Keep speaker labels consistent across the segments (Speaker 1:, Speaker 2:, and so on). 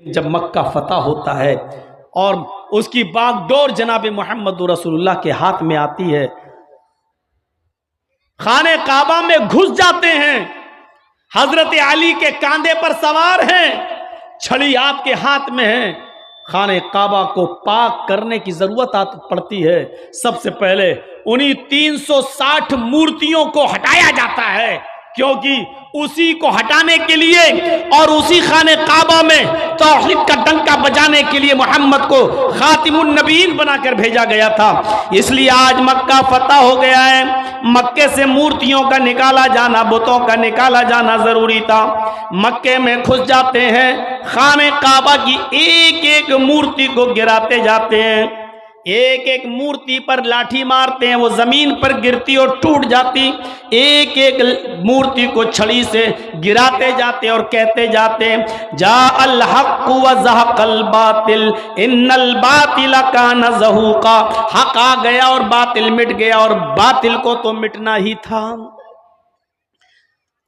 Speaker 1: जब मक्का फतह होता है और उसकी बागडोर जनाब मोहम्मद रसूलुल्लाह के हाथ में आती है, खाने काबा में घुस जाते हैं, हजरत अली के कांधे पर सवार हैं, छड़ी आपके हाथ में है, खाने काबा को पाक करने की जरूरत पड़ती है। सबसे पहले उन्हीं 360 मूर्तियों को हटाया जाता है, क्योंकि उसी को हटाने के लिए और उसी खाने काबा में तौहीद का डंका बजाने के लिए मोहम्मद को खातिमुन नबीयीन बनाकर भेजा गया था। इसलिए आज मक्का फतह हो गया है, मक्के से मूर्तियों का निकाला जाना, बुतों का निकाला जाना जरूरी था। मक्के में घुस जाते हैं, खाने काबा की एक एक मूर्ति को गिराते जाते हैं, एक एक मूर्ति पर लाठी मारते हैं, वो जमीन पर गिरती और टूट जाती, एक एक मूर्ति को छड़ी से गिराते जाते और कहते जाते जा अल हक़ व ज़हक़ल बातिल इन्नल बातिल कान ज़हूक़ा। हक आ गया और बातिल मिट गया, और बातिल को तो मिटना ही था।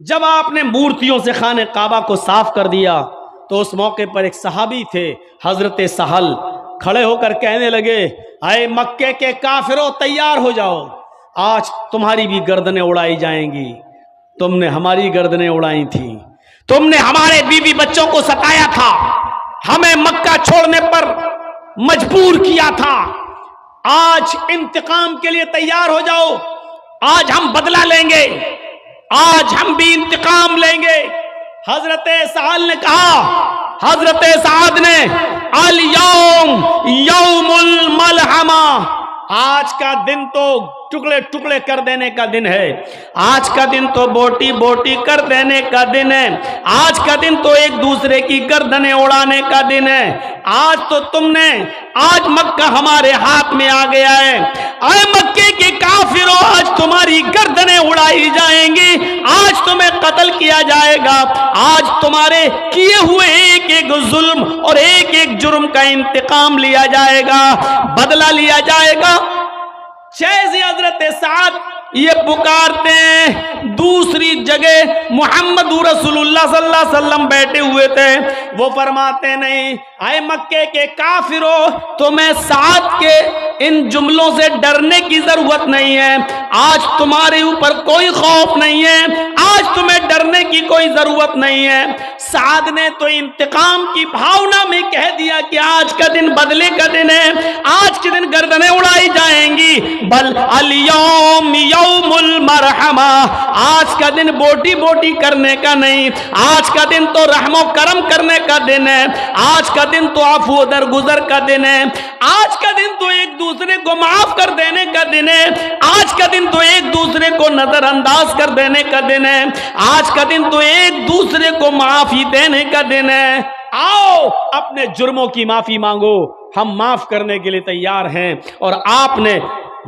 Speaker 1: जब आपने मूर्तियों से खाने काबा को साफ कर दिया तो उस मौके पर एक सहाबी थे हजरत सहल, खड़े होकर कहने लगे, आए मक्के के काफिरों तैयार हो जाओ, आज तुम्हारी भी गर्दनें उड़ाई जाएंगी। तुमने हमारी गर्दनें उड़ाई थी, तुमने हमारे बीवी बच्चों को सताया था, हमें मक्का छोड़ने पर मजबूर किया था, आज इंतकाम के लिए तैयार हो जाओ, आज हम बदला लेंगे, आज हम भी इंतकाम लेंगे। हजरत सहल ने कहा, हजरत साद ने अल यौम यौमुल मलहमा, आज का दिन तो टुकड़े टुकड़े कर देने का दिन है, आज का दिन तो बोटी बोटी कर देने का दिन है, आज का दिन तो एक दूसरे की गर्दनें उड़ाने का दिन है। आज तो तुमने, आज मक्का हमारे हाथ में आ गया है, अरे मक्के के काफिरों आज तुम्हारी गर्दनें उड़ाई जाएंगी, आज तुम्हें कत्ल किया जाएगा, आज तुम्हारे किए हुए एक एक जुल्म और एक एक जुर्म का इंतकाम लिया जाएगा, बदला लिया जाएगा। जैसे हजरत साद ये पुकारते हैं, दूसरी जगह मोहम्मद रसूलुल्लाह सल्लल्लाहु अलैहि वसल्लम बैठे हुए थे, वो फरमाते नहीं, आए मक्के के काफिरों तुम्हें साद के इन जुमलों से डरने की जरूरत नहीं है, आज तुम्हारे ऊपर कोई खौफ नहीं है, आज तुम्हें डरने की कोई जरूरत नहीं है। साद ने तो इंतकाम की भावना में कह दिया कि आज का दिन बदले का दिन है, आज के दिन गर्दनें उड़ाई जाएंगी, बल अल यौम यौमुल मरहमा, आज का दिन बोटी बोटी करने का नहीं, आज का दिन तो रहमो करम करने का दिन है, आज का दिन तो अफ़ू दरगुजर का दिन है, आज का दिन तो एक दूसरे को माफ कर देने का दिन है, आज का दिन तो एक दूसरे को नजरअंदाज कर देने का दिन है, आज का दिन तो एक दूसरे को माफी देने का दिन है। आओ अपने जुर्मों की माफी मांगो, हम माफ करने के लिए तैयार हैं। और आपने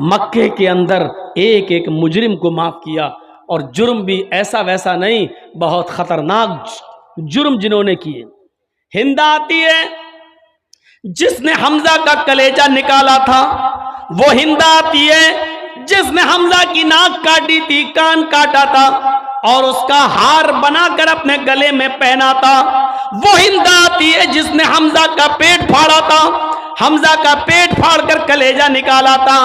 Speaker 1: मक्के के अंदर एक एक मुजरिम को माफ किया, और जुर्म भी ऐसा वैसा नहीं, बहुत खतरनाक जुर्म जिन्होंने किए। हिंदा आती है जिसने हमजा का कलेजा निकाला था, वो हिंदा आती है जिसने हमजा की नाक काटी थी, कान काटा था और उसका हार बनाकर अपने गले में पहना था, वो हिंदा आती है जिसने हमजा का पेट फाड़ा था, हमजा का पेट फाड़कर कलेजा निकाला था,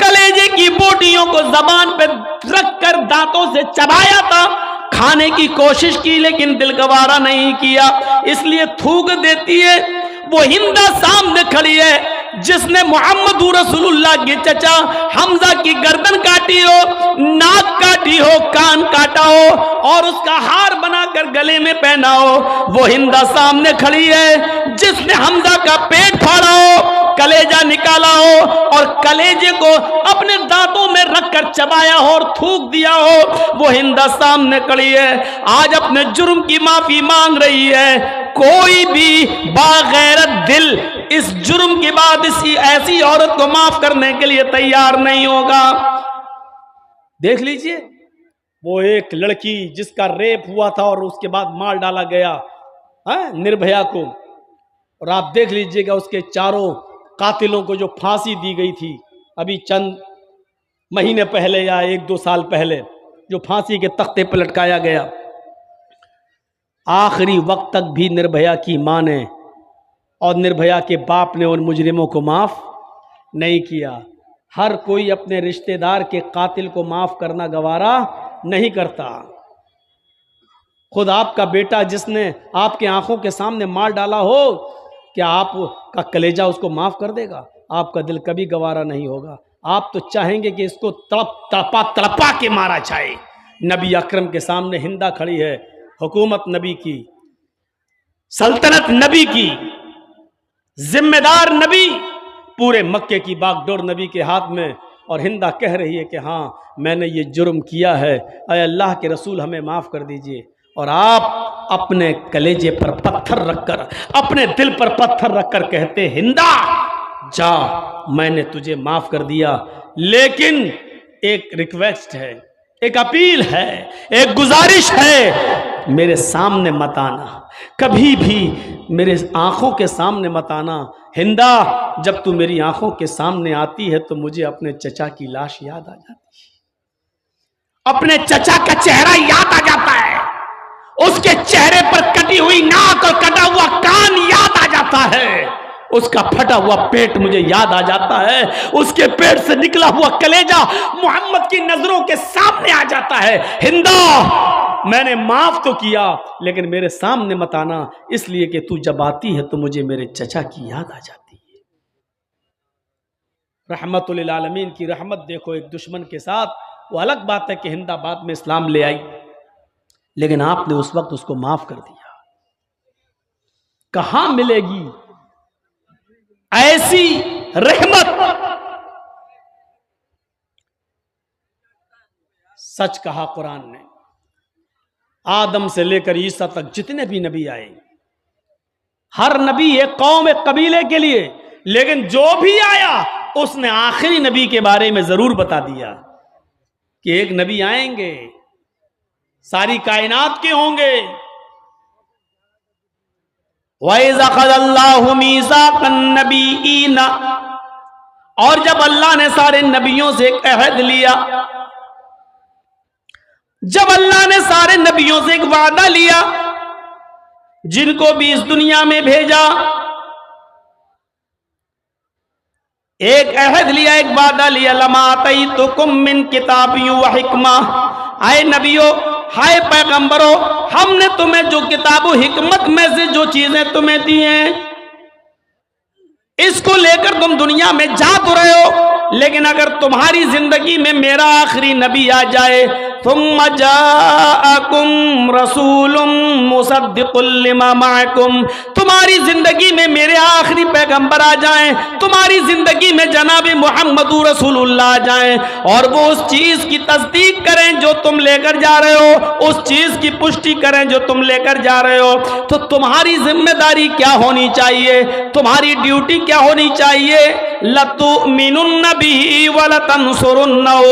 Speaker 1: कलेजे की बोटियों को जबान पे रखकर दांतों से चबाया था, खाने की कोशिश की लेकिन दिल गवारा नहीं किया, इसलिए थूक देती है। वो हिंदा सामने खड़ी है जिसने मोहम्मद रसूलुल्लाह के चचा हमजा की गर्दन काटी हो, नाक काटी हो, कान काटा हो और उसका हार बनाकर गले में पहना हो। वो हिंदा सामने खड़ी है जिसने हमजा का पेट फाड़ा हो, कलेजा निकाला हो और कलेजे को अपने दांतों में रखकर चबाया हो और थूक दिया हो। वो हिंदा सामने खड़ी है, आज अपने जुर्म की माफी मांग रही है। कोई भी बागैरत दिल इस जुर्म के बाद इसी ऐसी औरत को माफ करने के लिए तैयार नहीं होगा। देख लीजिए, वो एक लड़की जिसका रेप हुआ था और उसके बाद मार डाला गया निर्भया को, और आप देख लीजिएगा उसके चारों कातिलों को जो फांसी दी गई थी अभी चंद महीने पहले या 1-2 साल पहले, जो फांसी के तख्ते पर लटकाया गया, आखिरी वक्त तक भी निर्भया की मां ने और निर्भया के बाप ने उन मुजरिमों को माफ नहीं किया। हर कोई अपने रिश्तेदार के कातिल को माफ करना गवारा नहीं करता। खुद आपका बेटा जिसने आपके आंखों के सामने मार डाला हो, क्या आपका कलेजा उसको माफ कर देगा? आपका दिल कभी गवारा नहीं होगा। आप तो चाहेंगे कि इसको तड़पा तड़पा के मारा जाए। नबी अकरम के सामने हिंदा खड़ी है, हुकूमत नबी की, सल्तनत नबी की, जिम्मेदार नबी, पूरे मक्के की बागडोर नबी के हाथ में, और हिंदा कह रही है कि हाँ मैंने ये जुर्म किया है, अय अल्लाह के रसूल हमें माफ़ कर दीजिए। और आप अपने कलेजे पर पत्थर रखकर, अपने दिल पर पत्थर रखकर कहते हिंदा जा, मैंने तुझे माफ़ कर दिया, लेकिन एक रिक्वेस्ट है, एक अपील है, एक गुजारिश है, मेरे सामने मत आना, कभी भी मेरे आंखों के सामने मत आना। हिंदा, जब तू मेरी आंखों के सामने आती है तो मुझे अपने चचा की लाश याद आ जाती है, अपने चचा का चेहरा याद आ जाता है, उसके चेहरे पर कटी हुई नाक और कटा हुआ कान याद आ जाता है, उसका फटा हुआ पेट मुझे याद आ जाता है, उसके पेट से निकला हुआ कलेजा मोहम्मद की नजरों के सामने आ जाता है। हिंदा, मैंने माफ तो किया, लेकिन मेरे सामने मत आना, इसलिए कि तू जब आती है तो मुझे मेरे चचा की याद आ जाती है। रहमतुल लिल आलमीन की रहमत देखो एक दुश्मन के साथ। वो अलग बात है कि हिंदा बाद में इस्लाम ले आई, लेकिन आपने उस वक्त उसको माफ कर दिया। कहां मिलेगी ऐसी रहमत? सच कहा कुरान ने, आदम से लेकर ईसा तक जितने भी नबी आए, हर नबी एक कौम, एक कबीले के लिए, लेकिन जो भी आया उसने आखिरी नबी के बारे में जरूर बता दिया कि एक नबी आएंगे, सारी कायनात के होंगे। और जब अल्लाह ने सारे नबियों से एक अहद लिया, जब अल्लाह ने सारे नबियों से एक वादा लिया, जिनको भी इस दुनिया में भेजा, एक अहद लिया, एक वादा लिया, लमा अतैतुकुम मिन किताबिय्यिन व हिकमा, आए नबियों, हाय पैगंबरों, हमने तुम्हें जो किताब हिकमत में से जो चीजें तुम्हें दी हैं, इसको लेकर तुम दुनिया में जा तो रहे हो, लेकिन अगर तुम्हारी जिंदगी में मेरा आखिरी नबी आ जाए, थुम्मा जाअकुम रसूलुम मुसद्दिकुल लिमा माअकुम, तुम्हारी जिंदगी में मेरे आखिरी पैगंबर आ जाएं, तुम्हारी जिंदगी में जनाब मुहम्मदुर रसूलुल्लाह आ जाएं, और वो उस चीज की तस्दीक करें जो तुम लेकर जा रहे हो, उस चीज की पुष्टि करें जो तुम लेकर जा रहे हो, तो तुम्हारी जिम्मेदारी क्या होनी चाहिए, तुम्हारी ड्यूटी क्या होनी चाहिए? लतुमिनुन्न बिही व लतंसुरुन्नहु।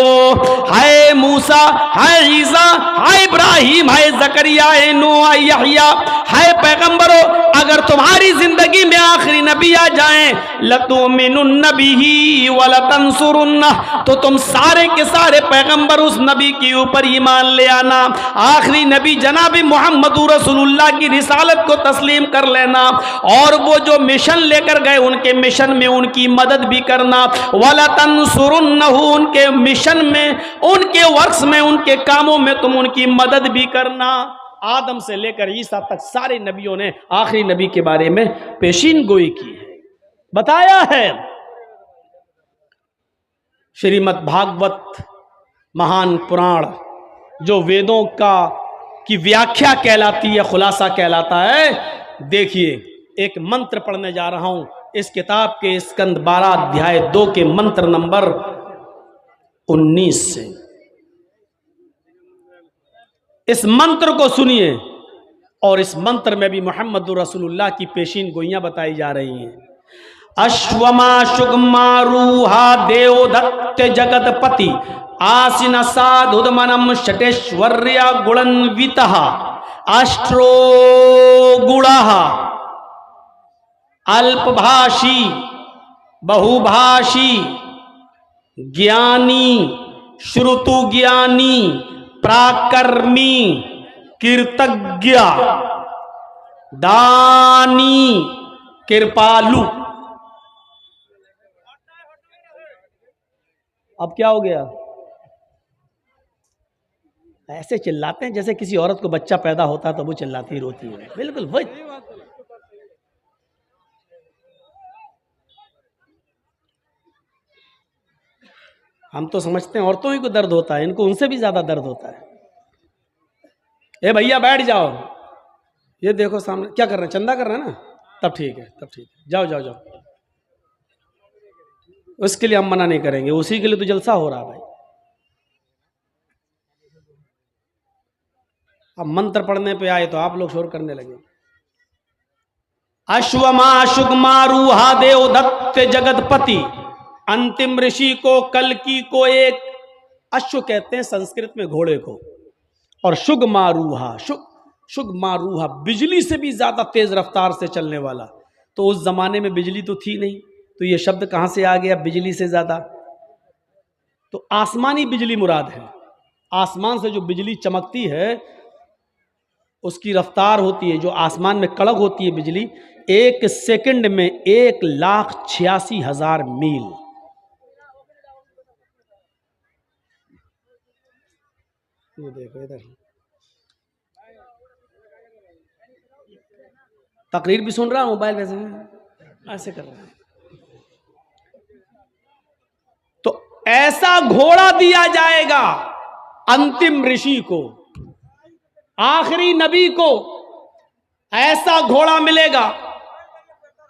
Speaker 1: हाय मूसा, हाय ईसा, हाय इब्राहिम, हाय जकरिया, हाय नूह, हाय यहया, हाय पैगंबरों, अगर तुम्हारी जिंदगी में आखिरी नबी आ जाएं, लतुमिनुन्न बिही व लतंसुरुन्नहु, तो तुम सारे के सारे पैगंबर उस नबी के ऊपर ईमान ले आना, आखिरी नबी जनाब मुहम्मदुर रसूलुल्लाह की रिसालत को तस्लीम कर लेना, और वो जो मिशन लेकर गए उनके मिशन में उनकी मदद भी करना, वला तंसुरुन्नहु, उनके मिशन में, उनके वर्क्स में, उनके कामों में तुम उनकी मदद भी करना। आदम से लेकर ईसा तक सारे नबियों ने आखिरी नबी के बारे में पेशीन गोई की है, बताया है। श्रीमद् भागवत महान पुराण जो वेदों की व्याख्या कहलाती है, खुलासा कहलाता है, देखिए एक मंत्र पढ़ने जा रहा हूं इस किताब के स्कंद 12 अध्याय 2 के मंत्र नंबर 19 से। इस मंत्र को सुनिए, और इस मंत्र में भी मोहम्मद रसूलुल्लाह की पेशीन गोइयां बताई जा रही हैं। अश्वमा शुगमारूहा देवदत्त जगतपति आसीन साधुदमनम षटेश्वर्या गुणन्वितः अष्ट्रो गुणः अल्पभाषी बहुभाषी ज्ञानी श्रुतु ज्ञानी प्राकर्मी कीर्तज्ञ दानी कृपालु। अब क्या हो गया? ऐसे चिल्लाते हैं जैसे किसी औरत को बच्चा पैदा होता है तो वो चिल्लाती रोती है। बिल्कुल वही। हम तो समझते हैं औरतों ही को दर्द होता है, इनको उनसे भी ज्यादा दर्द होता है। ए भैया बैठ जाओ, ये देखो सामने क्या कर रहे हैं, चंदा कर रहे हैं ना, तब ठीक है, तब ठीक है, जाओ जाओ जाओ। उसके लिए हम मना नहीं करेंगे, उसी के लिए तो जलसा हो रहा है भाई। अब मंत्र पढ़ने पे आए तो आप लोग शोर करने लगे। अश्वमा शुगमारूहा देव दत्त जगतपति, अंतिम ऋषि को कल्कि को एक अश्व कहते हैं संस्कृत में घोड़े को, और शुगमारूहा शुगमारूहा बिजली से भी ज्यादा तेज रफ्तार से चलने वाला। तो उस जमाने में बिजली तो थी नहीं, तो ये शब्द कहां से आ गया बिजली से ज्यादा? तो आसमानी बिजली मुराद है। आसमान से जो बिजली चमकती है उसकी रफ्तार होती है, जो आसमान में कड़क होती है बिजली, 1 सेकंड में 1,86,000 मील। ये देखो इधर तकरीर भी सुन रहा हूं, मोबाइल वैसे ऐसे कर रहा है। तो ऐसा घोड़ा दिया जाएगा अंतिम ऋषि को, आखिरी नबी को ऐसा घोड़ा मिलेगा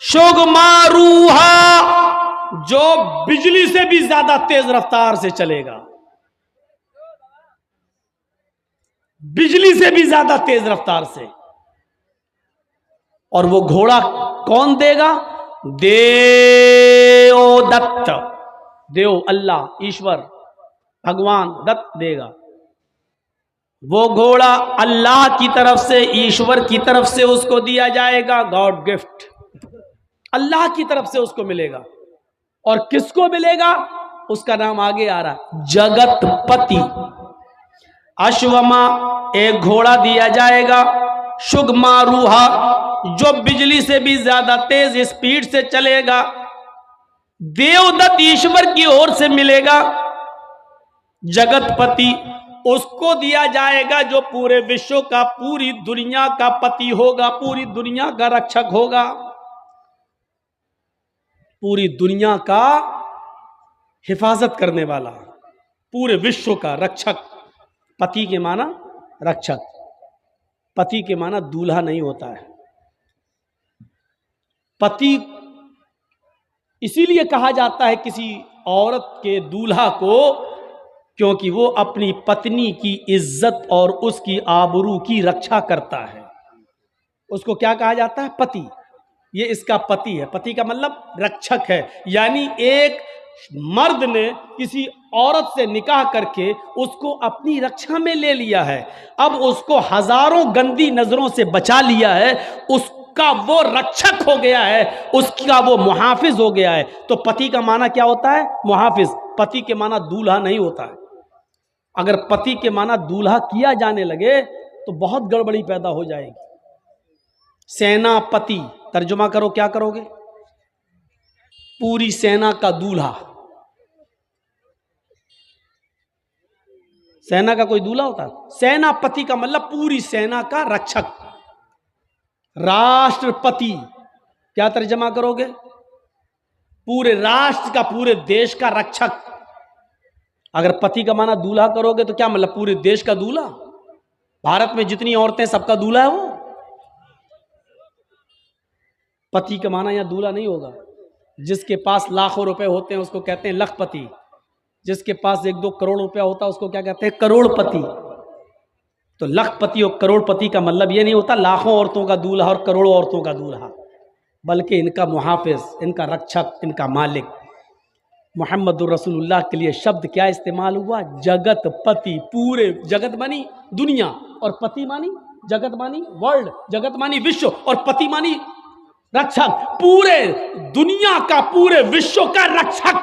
Speaker 1: शुगमारूहा, जो बिजली से भी ज्यादा तेज रफ्तार से चलेगा, बिजली से भी ज्यादा तेज रफ्तार से। और वो घोड़ा कौन देगा? देव दत्त, देव अल्लाह ईश्वर भगवान दत्त देगा। वो घोड़ा अल्लाह की तरफ से, ईश्वर की तरफ से उसको दिया जाएगा, गॉड गिफ्ट, अल्लाह की तरफ से उसको मिलेगा। और किसको मिलेगा? उसका नाम आगे आ रहा, जगतपति। अश्वमा एक घोड़ा दिया जाएगा, शुगमारूहा जो बिजली से भी ज्यादा तेज स्पीड से चलेगा, देवदत्त ईश्वर की ओर से मिलेगा। जगतपति उसको दिया जाएगा जो पूरे विश्व का, पूरी दुनिया का पति होगा, पूरी दुनिया का रक्षक होगा, पूरी दुनिया का हिफाजत करने वाला, पूरे विश्व का रक्षक। पति के माना रक्षक, पति के माना दूल्हा नहीं होता है। पति इसीलिए कहा जाता है किसी औरत के दूल्हा को, क्योंकि वो अपनी पत्नी की इज्जत और उसकी आबरू की रक्षा करता है। उसको क्या कहा जाता है? पति। ये इसका पति है। पति का मतलब रक्षक है। यानी एक मर्द ने किसी औरत से निकाह करके उसको अपनी रक्षा में ले लिया है, अब उसको हजारों गंदी नजरों से बचा लिया है, उसका वो रक्षक हो गया है, उसका वो मुहाफिज हो गया है। तो पति का माना क्या होता है? मुहाफिज। पति के माना दूल्हा नहीं होता है। अगर पति के माना दूल्हा किया जाने लगे तो बहुत गड़बड़ी पैदा हो जाएगी। सेनापति तर्जुमा करो, क्या करोगे? पूरी सेना का दूल्हा। सेना का कोई दूल्हा होता है? सेनापति का मतलब पूरी सेना का रक्षक। राष्ट्रपति क्या तर्जमा करोगे? पूरे राष्ट्र का, पूरे देश का रक्षक। अगर पति का माना दूल्हा करोगे तो क्या मतलब? पूरे देश का दूल्हा। भारत में जितनी औरतें सबका दूल्हा है वो। पति का माना यहां दूल्हा नहीं होगा। जिसके पास लाखों रुपए होते हैं उसको कहते हैं लखपति, जिसके पास 1-2 करोड़ रुपया होता है उसको क्या कहते हैं? करोड़पति। तो लखपति और करोड़पति का मतलब ये नहीं होता लाखों औरतों का दूल्हा और करोड़ों औरतों का दूल्हा, बल्कि इनका मुहाफिज, इनका रक्षक, इनका मालिक। मुहम्मदुर रसूलुल्लाह के लिए शब्द क्या इस्तेमाल हुआ? जगतपति। पूरे जगत मानी दुनिया, और पति मानी जगत मानी वर्ल्ड, जगत मानी विश्व, और पति मानी रक्षक। पूरे दुनिया का, पूरे विश्व का रक्षक।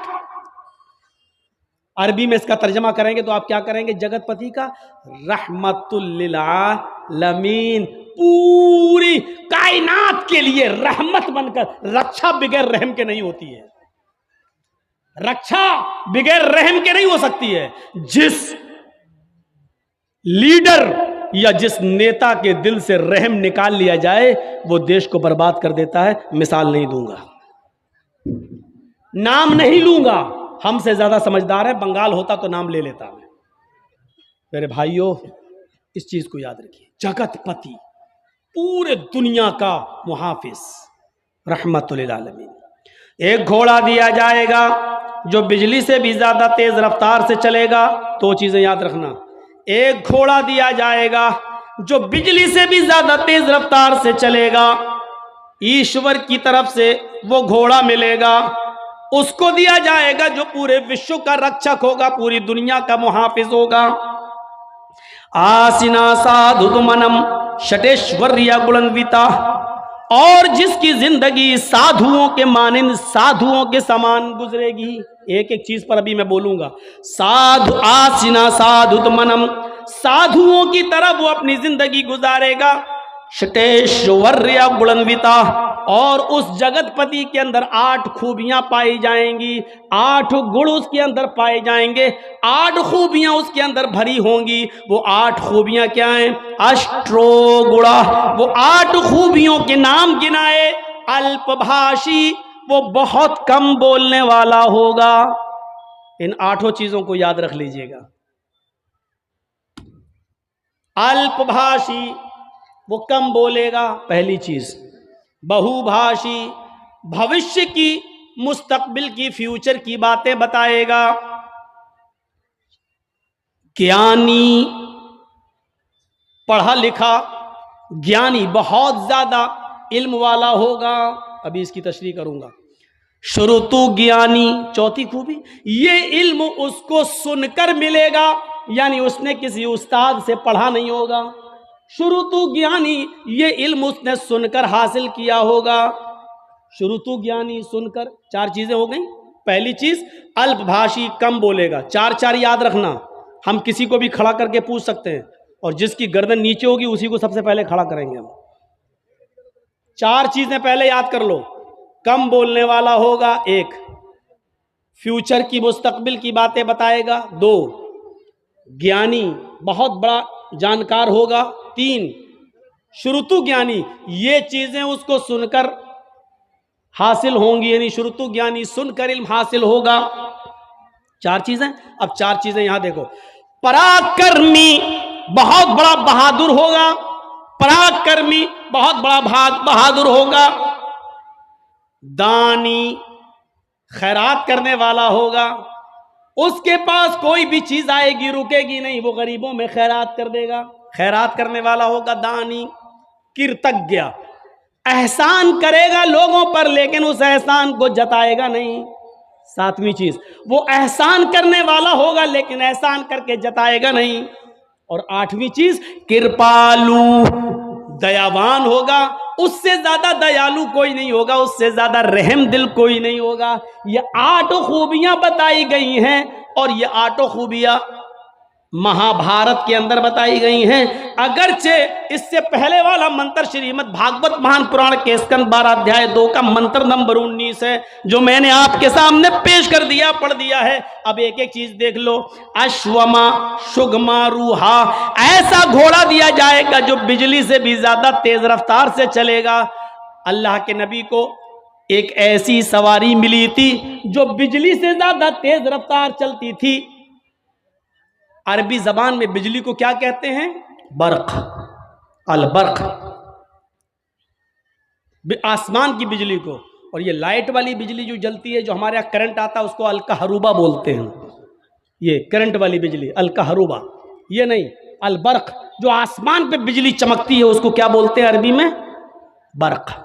Speaker 1: अरबी में इसका तर्जमा करेंगे तो आप क्या करेंगे? जगतपति का रहमतुल लिल आलमीन, पूरी कायनात के लिए रहमत बनकर। रक्षा बगैर रहम के नहीं होती है, रक्षा बगैर रहम के नहीं हो सकती है। जिस लीडर या जिस नेता के दिल से रहम निकाल लिया जाए वो देश को बर्बाद कर देता है। मिसाल नहीं दूंगा, नाम नहीं लूंगा, हमसे ज्यादा समझदार है, बंगाल होता तो नाम ले लेता मैं। मेरे भाइयों, इस चीज को याद रखिए, जगतपति, पूरे दुनिया का मुहाफिज, रहमतुल लिल आलमीन। एक घोड़ा दिया जाएगा जो बिजली से भी ज्यादा तेज रफ्तार से चलेगा। दो चीजें याद रखना, एक घोड़ा दिया जाएगा जो बिजली से भी ज्यादा तेज रफ्तार से चलेगा। ईश्वर की तरफ से वो घोड़ा मिलेगा, उसको दिया जाएगा जो पूरे विश्व का रक्षक होगा, पूरी दुनिया का मुहाफिज होगा। आसिना साधुमनम षटेश्वर्या गुणन्विता, और जिसकी जिंदगी साधुओं के मानिंद, साधुओं के समान गुजरेगी। एक एक चीज पर अभी मैं बोलूंगा। साधु आसिना साधुमनम, साधुओं की तरह वो अपनी जिंदगी गुजारेगा। षटेश्वर्या गुणन्विता, और उस जगतपति के अंदर 8 खूबियां पाई जाएंगी, 8 गुण उसके अंदर पाए जाएंगे, 8 खूबियां उसके अंदर भरी होंगी। वो 8 खूबियां क्या हैं? अष्टो गुणा, वो 8 खूबियों के नाम गिनाए। अल्पभाषी, वो बहुत कम बोलने वाला होगा। इन 8 चीजों को याद रख लीजिएगा। अल्पभाषी, वो कम बोलेगा, पहली चीज। बहुभाषी, भविष्य की, मुस्तकबिल की, फ्यूचर की बातें बताएगा। ज्ञानी, पढ़ा लिखा, ज्ञानी, बहुत ज्यादा इल्म वाला होगा। अभी इसकी तशरीह करूंगा। श्रुतु ज्ञानी, चौथी खूबी, ये इल्म उसको सुनकर मिलेगा, यानी उसने किसी उस्ताद से पढ़ा नहीं होगा। श्रुतु ज्ञानी, ये इल्म उसने सुनकर हासिल किया होगा। श्रुतु ज्ञानी, सुनकर। 4 चीजें हो गई। पहली चीज अल्पभाषी, कम बोलेगा। 4 याद रखना। हम किसी को भी खड़ा करके पूछ सकते हैं, और जिसकी गर्दन नीचे होगी उसी को सबसे पहले खड़ा करेंगे हम। 4 चीजें पहले याद कर लो। कम बोलने वाला होगा, 1। फ्यूचर की, मुस्तकबिल की बातें बताएगा, 2। ज्ञानी, बहुत बड़ा जानकार होगा, 3। श्रुतु ज्ञानी, ये चीजें उसको सुनकर हासिल होंगी, यानी श्रुतु ज्ञानी, सुनकर इल्म हासिल होगा। 4 चीजें। अब 4 चीजें यहां देखो। पराक्रमी, बहुत बड़ा बहादुर होगा। पराक्रमी, बहुत बड़ा बहादुर होगा। दानी, खैरात करने वाला होगा। उसके पास कोई भी चीज आएगी रुकेगी नहीं, वो गरीबों में खैरात कर देगा। खैरात करने वाला होगा दानी। कृतज्ञ, एहसान करेगा लोगों पर, लेकिन उस एहसान को जताएगा नहीं। 7वीं चीज, वो एहसान करने वाला होगा लेकिन एहसान करके जताएगा नहीं। और 8वीं चीज, कृपालु, दयावान होगा। उससे ज्यादा दयालु कोई नहीं होगा, उससे ज्यादा रहम दिल कोई नहीं होगा। ये 8 खूबियां बताई गई हैं, और ये 8 खूबियां महाभारत के अंदर बताई गई हैं। अगरचे इससे पहले वाला मंत्र श्रीमद् भागवत महान पुराण के स्कंद 12 अध्याय 2 का मंत्र नंबर 19 है, जो मैंने आपके सामने पेश कर दिया, पढ़ दिया है। अब एक एक चीज देख लो। अश्वमा शुगमा रूहा, ऐसा घोड़ा दिया जाएगा जो बिजली से भी ज्यादा तेज रफ्तार से चलेगा। अल्लाह के नबी को एक ऐसी सवारी मिली थी जो बिजली से ज्यादा तेज रफ्तार चलती थी। अरबी जबान में बिजली को क्या कहते हैं? बर्क, अल बर्क, आसमान की बिजली को। और ये लाइट वाली बिजली जो जलती है, जो हमारे यहाँ करंट आता है, उसको अलकहरूबा बोलते हैं। ये करंट वाली बिजली अलकहरूबा, ये नहीं, अल बर्क, जो आसमान पे बिजली चमकती है उसको क्या बोलते हैं अरबी में? बर्क।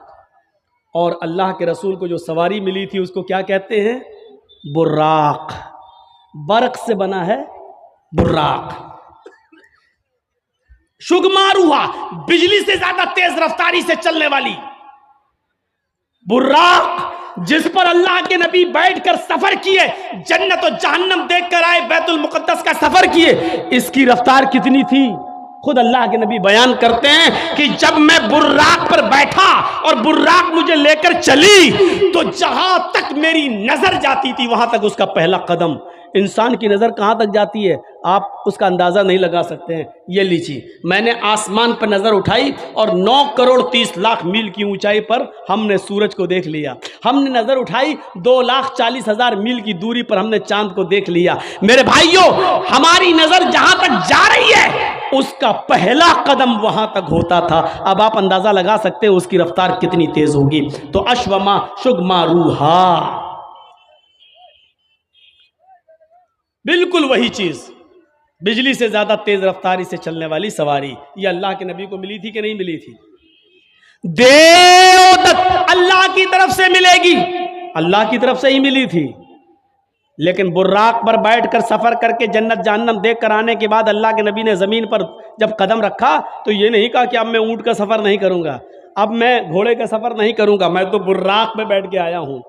Speaker 1: और अल्लाह के रसूल को जो सवारी मिली थी उसको क्या कहते हैं? बुर्राक। बर्क से बना है बुर्राक। शुगमारुहा, बिजली से ज्यादा तेज रफ्तारी से चलने वाली। बुर्राक, जिस पर अल्लाह के नबी बैठकर सफर किए, जन्नत और जहन्नम देखकर आए, बैतुल मुकद्दस का सफर किए, इसकी रफ्तार कितनी थी? खुद अल्लाह के नबी बयान करते हैं कि जब मैं बुर्राक पर बैठा और बुर्राक मुझे लेकर चली तो जहां तक मेरी नजर जाती थी वहां तक उसका पहला कदम। इंसान की नज़र कहाँ तक जाती है आप उसका अंदाज़ा नहीं लगा सकते हैं। ये लीजिए, मैंने आसमान पर नज़र उठाई और 9 करोड़ 30 लाख मील की ऊंचाई पर हमने सूरज को देख लिया। हमने नज़र उठाई 2,40,000 मील की दूरी पर हमने चांद को देख लिया। मेरे भाइयों, हमारी नज़र जहां तक जा रही है उसका पहला कदम वहां तक होता था। अब आप अंदाज़ा लगा सकते हो उसकी रफ्तार कितनी तेज होगी। तो अश्वमा शुगमा रूहा, बिल्कुल वही चीज, बिजली से ज्यादा तेज रफ्तारी से चलने वाली सवारी, ये अल्लाह के नबी को मिली थी कि नहीं मिली थी? देवदत्त अल्लाह की तरफ से मिलेगी, अल्लाह की तरफ से ही मिली थी। लेकिन बुर्राक पर बैठकर सफर करके जन्नत जहन्नम देख कर आने के बाद अल्लाह के नबी ने जमीन पर जब कदम रखा तो ये नहीं कहा कि अब मैं ऊंट का सफर नहीं करूंगा, अब मैं घोड़े का सफर नहीं करूंगा, मैं तो बुर्राक में बैठ के आया हूं।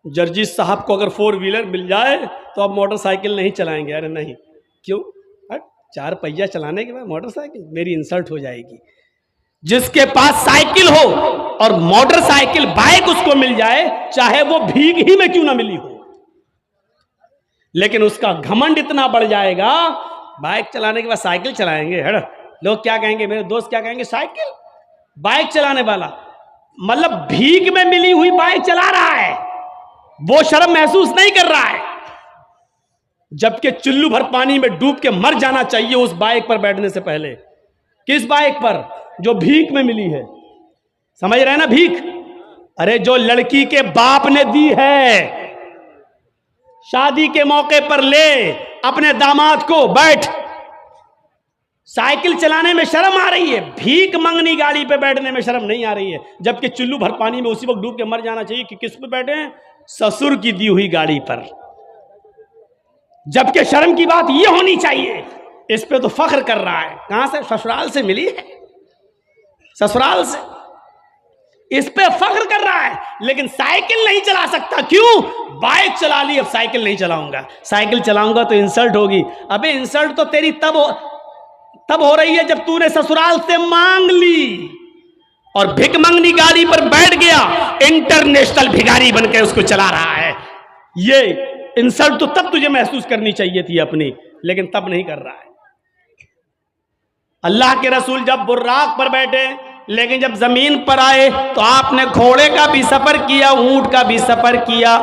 Speaker 1: जर्जिस साहब को अगर 4 व्हीलर मिल जाए तो अब मोटरसाइकिल नहीं चलाएंगे। अरे नहीं, क्यों? 4 पहिया चलाने के बाद मोटरसाइकिल, मेरी इंसल्ट हो जाएगी। जिसके पास साइकिल हो और मोटरसाइकिल बाइक उसको मिल जाए, चाहे वो भीग ही में क्यों ना मिली हो, लेकिन उसका घमंड इतना बढ़ जाएगा, बाइक चलाने के बाद साइकिल चलाएंगे। हट, लोग क्या कहेंगे, मेरे दोस्त क्या कहेंगे, साइकिल बाइक चलाने वाला, मतलब भीग में मिली हुई बाइक चला रहा है, वो शर्म महसूस नहीं कर रहा है, जबकि चुल्लू भर पानी में डूब के मर जाना चाहिए उस बाइक पर बैठने से पहले। किस बाइक पर? जो भीख में मिली है। समझ रहे हैं ना भीख? अरे जो लड़की के बाप ने दी है, शादी के मौके पर ले अपने दामाद को, बैठ। साइकिल चलाने में शर्म आ रही है, भीख मंगनी गाड़ी पे बैठने में शर्म नहीं आ रही है, जबकि चुल्लू भर पानी में उसी वक्त डूब के मर जाना चाहिए कि किस पे बैठे हैं? ससुर की दी हुई गाड़ी पर। जबकि शर्म की बात यह होनी चाहिए, इस पे तो फख्र कर रहा है। कहां से? ससुराल से मिली है, ससुराल से, इस पे फख्र कर रहा है। लेकिन साइकिल नहीं चला सकता, क्यों? बाइक चला ली, अब साइकिल नहीं चलाऊंगा, साइकिल चलाऊंगा तो इंसल्ट होगी। अबे इंसल्ट तो तेरी तब हो रही है जब तूने ससुराल से मांग ली और भिख मंगनी गाड़ी पर बैठ गया, इंटरनेशनल भिखारी बनकर उसको चला रहा है। ये इंसल्ट तो तब तुझे महसूस करनी चाहिए थी अपनी, लेकिन तब नहीं कर रहा है। अल्लाह के रसूल जब बुर्राक पर बैठे, लेकिन जब जमीन पर आए तो आपने घोड़े का भी सफर किया, ऊंट का भी सफर किया,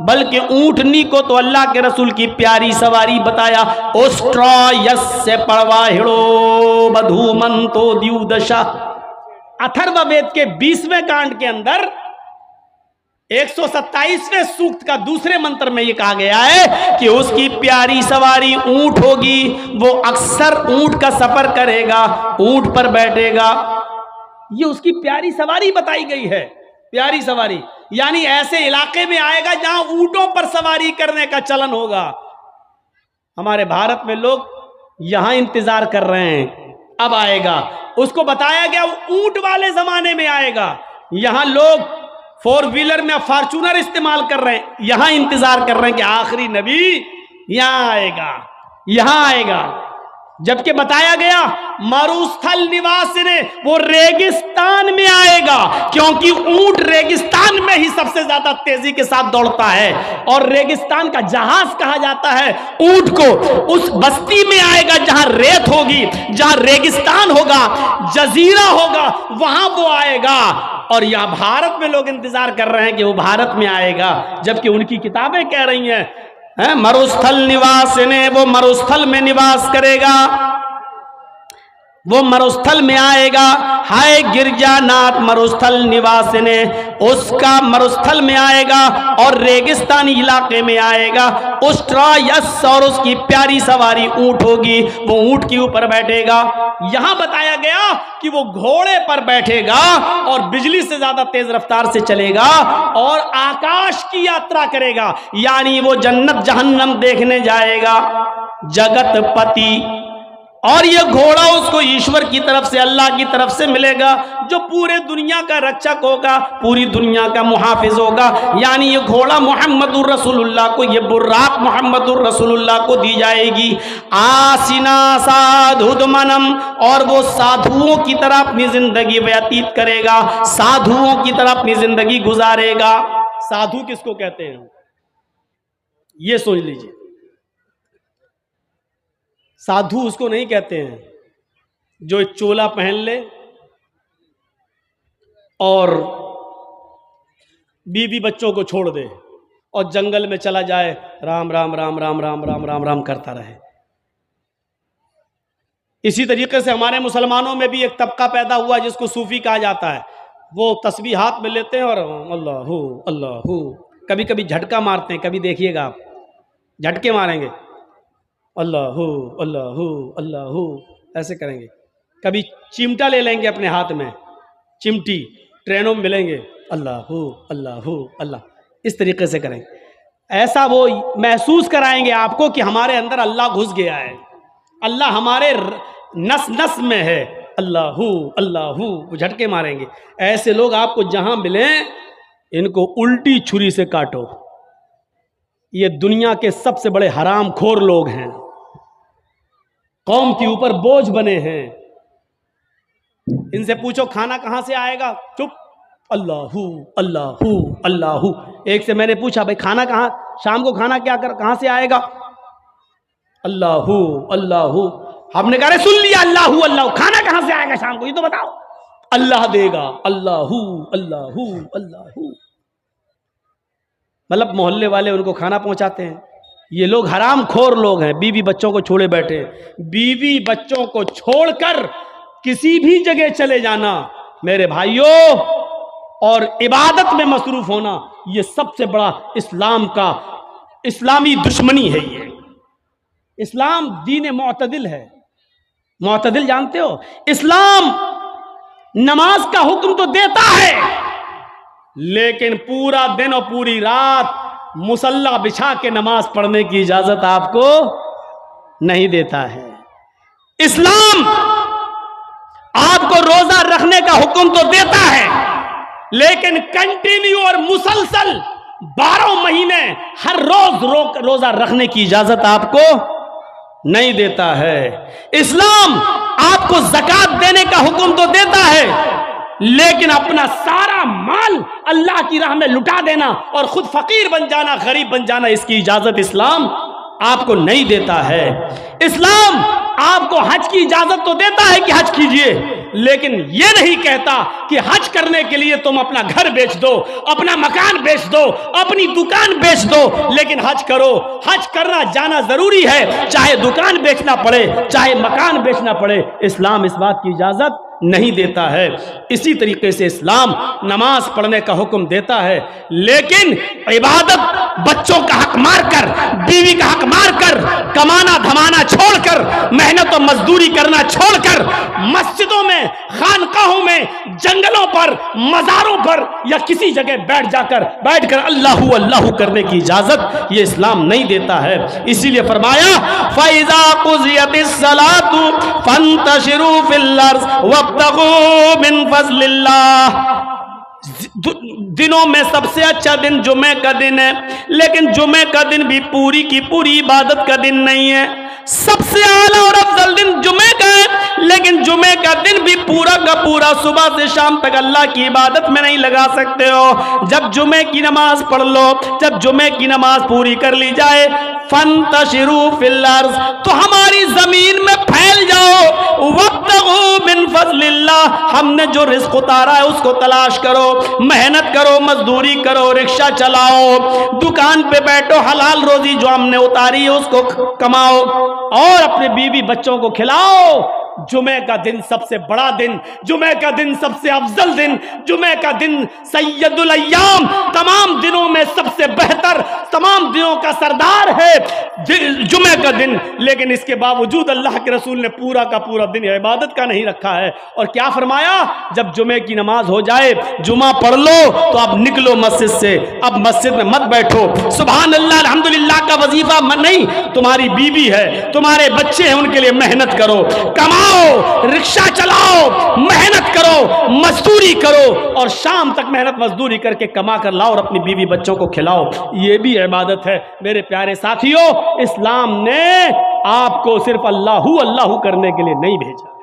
Speaker 1: बल्कि ऊंटनी को तो अल्लाह के रसूल की प्यारी सवारी बताया। ओस्ट्रॉयस्य परवाहिड़ो बधूमंतो द्युदशा। अथर्ववेद के 20वें कांड के अंदर 127वें सूक्त का दूसरे मंत्र में यह कहा गया है कि उसकी प्यारी सवारी ऊंट होगी, वो अक्सर ऊंट का सफर करेगा, ऊंट पर बैठेगा। ये उसकी प्यारी सवारी बताई गई है। प्यारी सवारी यानी ऐसे इलाके में आएगा जहां ऊंटों पर सवारी करने का चलन होगा। हमारे भारत में लोग यहां इंतजार कर रहे हैं, अब आएगा। उसको बताया गया ऊंट वाले जमाने में आएगा। यहां लोग 4 व्हीलर में फॉर्च्यूनर इस्तेमाल कर रहे हैं, यहां इंतजार कर रहे हैं कि आखिरी नबी यहां आएगा, यहां आएगा। जबकि बताया गया मरुस्थल निवासी ने, वो रेगिस्तान में आएगा, क्योंकि ऊंट रेगिस्तान में ही सबसे ज्यादा तेजी के साथ दौड़ता है और रेगिस्तान का जहाज कहा जाता है ऊंट को। उस बस्ती में आएगा जहां रेत होगी, जहां रेगिस्तान होगा, जजीरा होगा, वहां वो आएगा। और यहां भारत में लोग इंतजार कर रहे हैं कि वो भारत में आएगा, जबकि उनकी किताबें कह रही हैं मरुस्थल निवास ने, वो मरुस्थल में निवास करेगा, वो मरुस्थल में आएगा। हाय गिरजानाथ मरुस्थल निवास ने, उसका मरुस्थल में आएगा और रेगिस्तानी इलाके में आएगा। उस्ट्रायस और उसकी प्यारी सवारी ऊंट होगी, वो ऊंट के ऊपर बैठेगा। यहां बताया गया कि वो घोड़े पर बैठेगा और बिजली से ज्यादा तेज रफ्तार से चलेगा और आकाश की यात्रा करेगा, यानी वो जन्नत जहन्नम देखने जाएगा। जगत पति और ये घोड़ा उसको ईश्वर की तरफ से, अल्लाह की तरफ से मिलेगा, जो पूरे दुनिया का रक्षक होगा, पूरी दुनिया का मुहाफिज होगा। यानी ये घोड़ा मोहम्मदुर रसूलुल्लाह को, ये बुर्राक मोहम्मदुर रसूलुल्लाह को दी जाएगी। आसिना साधुदमनम, और वो साधुओं की तरह अपनी जिंदगी व्यतीत करेगा, साधुओं की तरह अपनी जिंदगी गुजारेगा। साधु किसको कहते हैं, ये सोच लीजिए। साधु उसको नहीं कहते हैं जो एक चोला पहन ले और बीवी बच्चों को छोड़ दे और जंगल में चला जाए, राम राम राम राम राम राम राम राम करता रहे। इसी तरीके से हमारे मुसलमानों में भी एक तबका पैदा हुआ जिसको सूफी कहा जाता है। वो तस्बीह हाथ में लेते हैं और अल्लाहू अल्लाहू, कभी कभी झटका मारते हैं, कभी देखिएगा आप झटके मारेंगे, अल्लाहू अल्लाहू अल्लाहू ऐसे करेंगे। कभी चिमटा ले लेंगे अपने हाथ में, चिमटी ट्रेनों में मिलेंगे, अल्लाहू अल्लाहू अल्लाह, इस तरीके से करेंगे। ऐसा वो महसूस कराएंगे आपको कि हमारे अंदर अल्लाह घुस गया है, अल्लाह हमारे नस नस में है, अल्लाहू अल्लाहू, वो झटके मारेंगे। ऐसे लोग आपको जहां मिले इनको उल्टी छुरी से काटो। ये दुनिया के सबसे बड़े हराम खोर लोग हैं, कौम के ऊपर बोझ बने हैं। इनसे पूछो खाना कहां से आएगा, चुप, अल्लाहू अल्लाहू अल्लाहू। एक से मैंने पूछा भाई खाना कहां, शाम को खाना क्या कर कहां से आएगा, अल्लाहू अल्लाहू। हमने कहा सुन लिया, अल्लाहू अल्लाहू, खाना कहां से आएगा शाम को ये तो बताओ, अल्लाह देगा, अल्लाहू अल्लाहू अल्लाहू। मतलब मोहल्ले वाले उनको खाना पहुंचाते हैं। ये लोग हराम खोर लोग हैं, बीवी बच्चों को छोड़े बैठे। बीवी बच्चों को छोड़कर किसी भी जगह चले जाना मेरे भाइयों, और इबादत में मसरूफ होना, ये सबसे बड़ा इस्लाम का, इस्लामी दुश्मनी है। ये इस्लाम दीन मुअतदिल है। मुअतदिल जानते हो, इस्लाम नमाज का हुक्म तो देता है लेकिन पूरा दिन और पूरी रात मुसल्ला बिछा के नमाज पढ़ने की इजाजत आपको नहीं देता है। इस्लाम आपको रोजा रखने का हुक्म तो देता है लेकिन कंटिन्यू और मुसलसल 12 महीने हर रोज रोजा रखने की इजाजत आपको नहीं देता है। इस्लाम आपको ज़कात देने का हुक्म तो देता है लेकिन अपना सारा माल अल्लाह की राह में लुटा देना और खुद फकीर बन जाना, गरीब बन जाना, इसकी इजाजत इस्लाम आपको नहीं देता है। इस्लाम आपको हज की इजाजत तो देता है कि हज कीजिए, लेकिन यह नहीं कहता कि हज करने के लिए तुम अपना घर बेच दो, अपना मकान बेच दो, अपनी दुकान बेच दो, लेकिन हज करो। हज करना जाना जरूरी है, चाहे दुकान बेचना पड़े, चाहे मकान बेचना पड़े, इस्लाम इस बात की इजाजत नहीं देता है। इसी तरीके से इस्लाम नमाज पढ़ने का हुक्म देता है लेकिन इबादत बच्चों का हक मारकर, बीवी का हक मारकर, कमाना धमाना छोड़कर, मेहनत और मजदूरी करना छोड़कर, मस्जिदों में, खानकाहों में, जंगलों पर, मज़ारों पर या किसी जगह बैठकर अल्लाहू अल्लाहू करने की इजाजत ये इस्लाम नहीं देता है। इसीलिए फरमाया फ़इज़ा क़ुज़ियतिस सलातु फ़ंतशिरू फ़िल अर्ज़ वब्तगू मिन फ़ज़लिल्लाह। दिनों में सबसे अच्छा दिन जुमे का दिन है, लेकिन जुमे का दिन भी पूरी की पूरी इबादत का दिन नहीं है। सबसे आला और अफजल दिन जुमे का है, लेकिन जुमे का दिन भी पूरा का पूरा सुबह से शाम तक अल्लाह की इबादत में नहीं लगा सकते हो। जब जुमे की नमाज पढ़ लो, जब जुमे की नमाज पूरी कर ली जाए, फंतशिरू फिल अर्ज़, तो हमारी जमीन में फैल जाओ, वब्तगू मिन फ़ज़लिल्लाह, हमने जो रिज़्क़ उतारा है उसको तलाश करो, मेहनत करो, मजदूरी करो, रिक्शा चलाओ, दुकान पे बैठो, हलाल रोजी जो हमने उतारी है उसको कमाओ और अपने बीवी बच्चों को खिलाओ जुमे का दिन सबसे बड़ा दिन, जुमे का दिन सबसे अफजल दिन, जुमे का दिन सैयदुल अय्याम, तमाम दिनों में सबसे बेहतर, तमाम दिनों का सरदार है जुमे का दिन। लेकिन इसके बावजूद अल्लाह के रसूल ने पूरा का पूरा दिन इबादत का नहीं रखा है। और क्या फरमाया, जब जुमे की नमाज हो जाए, जुमा पढ़ लो तो अब निकलो मस्जिद से, अब मस्जिद में मत बैठो। सुभान अल्लाह अल्हम्दुलिल्लाह का वजीफा नहीं, तुम्हारी बीवी है, तुम्हारे बच्चे हैं, उनके लिए मेहनत करो, कमाओ, रिक्शा चलाओ, मेहनत करो, मजदूरी करो और शाम तक मेहनत मजदूरी करके कमा कर लाओ और अपनी बीवी बच्चों को खिलाओ। ये भी इबादत है। मेरे प्यारे साथियों, इस्लाम ने आपको सिर्फ अल्लाहू अल्लाहू करने के लिए नहीं भेजा है।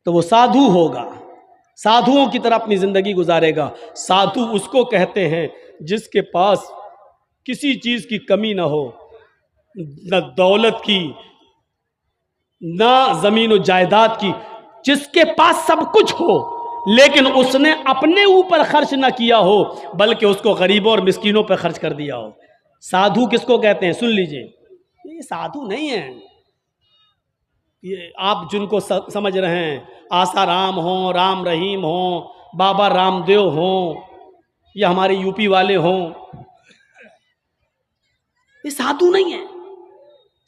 Speaker 1: तो वो साधु होगा, साधुओं की तरह अपनी जिंदगी गुजारेगा। साधु उसको कहते हैं जिसके पास किसी चीज की कमी ना हो, न दौलत की, ना जमीन और जायदाद की, जिसके पास सब कुछ हो लेकिन उसने अपने ऊपर खर्च ना किया हो बल्कि उसको गरीबों और मिस्कीनों पर खर्च कर दिया हो। साधु किसको कहते हैं? सुन लीजिए, ये साधु नहीं है, ये आप जिनको समझ रहे हैं, आसाराम हो, राम रहीम हो, बाबा रामदेव हो, या हमारे यूपी वाले हों, ये साधु नहीं है।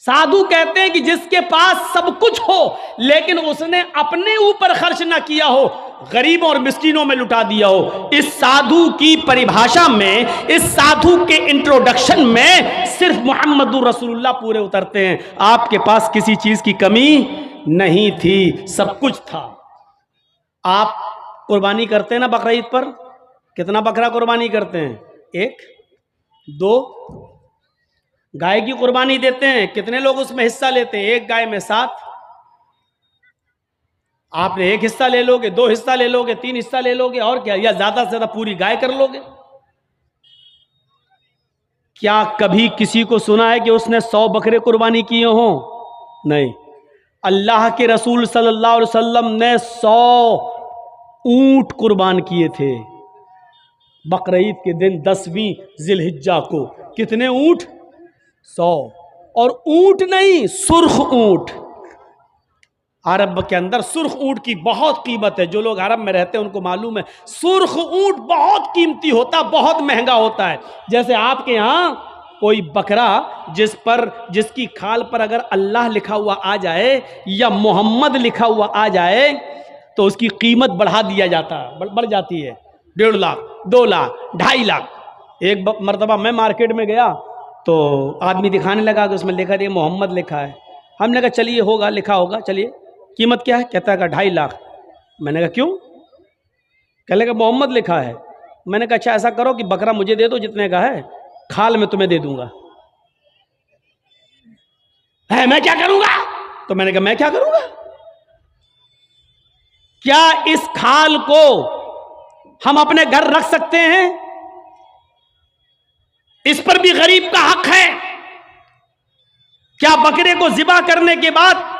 Speaker 1: साधु कहते हैं कि जिसके पास सब कुछ हो लेकिन उसने अपने ऊपर खर्च ना किया हो, गरीबों और मिस्कीनों में लुटा दिया हो। इस साधु की परिभाषा में, इस साधु के इंट्रोडक्शन में सिर्फ मुहम्मदुर रसूलुल्लाह पूरे उतरते हैं। आपके पास किसी चीज की कमी नहीं थी, सब कुछ था। आप कुर्बानी करते हैं ना बकरा ईद पर? कितना बकरा कुर्बानी करते हैं? 1, 2? गाय की कुर्बानी देते हैं, कितने लोग उसमें हिस्सा लेते हैं? 1 गाय में 7। आपने 1 हिस्सा ले लोगे, 2 हिस्सा ले लोगे, 3 हिस्सा ले लोगे, और क्या, या ज्यादा से ज्यादा पूरी गाय कर लोगे। क्या कभी किसी को सुना है कि उसने 100 बकरे कुर्बानी किए हों? नहीं। अल्लाह के रसूल सल्लल्लाहु अलैहि वसल्लम ने 100 ऊंट कुर्बान किए थे बकरा ईद के दिन 10वीं जिलहिज्जा को। कितने ऊंट? 100। और ऊंट नहीं, सुर्ख ऊंट। अरब के अंदर सुर्ख ऊंट की बहुत कीमत है। जो लोग अरब में रहते हैं उनको मालूम है, सुर्ख ऊंट बहुत कीमती होता, बहुत महंगा होता है। जैसे आपके यहाँ कोई बकरा जिसकी खाल पर अगर अल्लाह लिखा हुआ आ जाए या मोहम्मद लिखा हुआ आ जाए तो उसकी कीमत बढ़ा दिया जाता है, बढ़ जाती है। 1.5 लाख, 2 लाख, 2.5 लाख। एक मरतबा मैं मार्केट में गया तो आदमी दिखाने लगा कि उसमें लिखा, मोहम्मद लिखा है। हमने कहा चलिए होगा, लिखा होगा, चलिए कीमत क्या है? कहता है 2.5 लाख। मैंने कहा क्यों? कहने का मोहम्मद लिखा है। मैंने कहा अच्छा ऐसा करो कि बकरा मुझे दे दो जितने का है, खाल में तुम्हें दे दूंगा। है मैं क्या करूंगा? तो मैंने कहा मैं क्या करूंगा? क्या इस खाल को हम अपने घर रख सकते हैं? इस पर भी गरीब का हक है। क्या बकरे को ज़िबा करने के बाद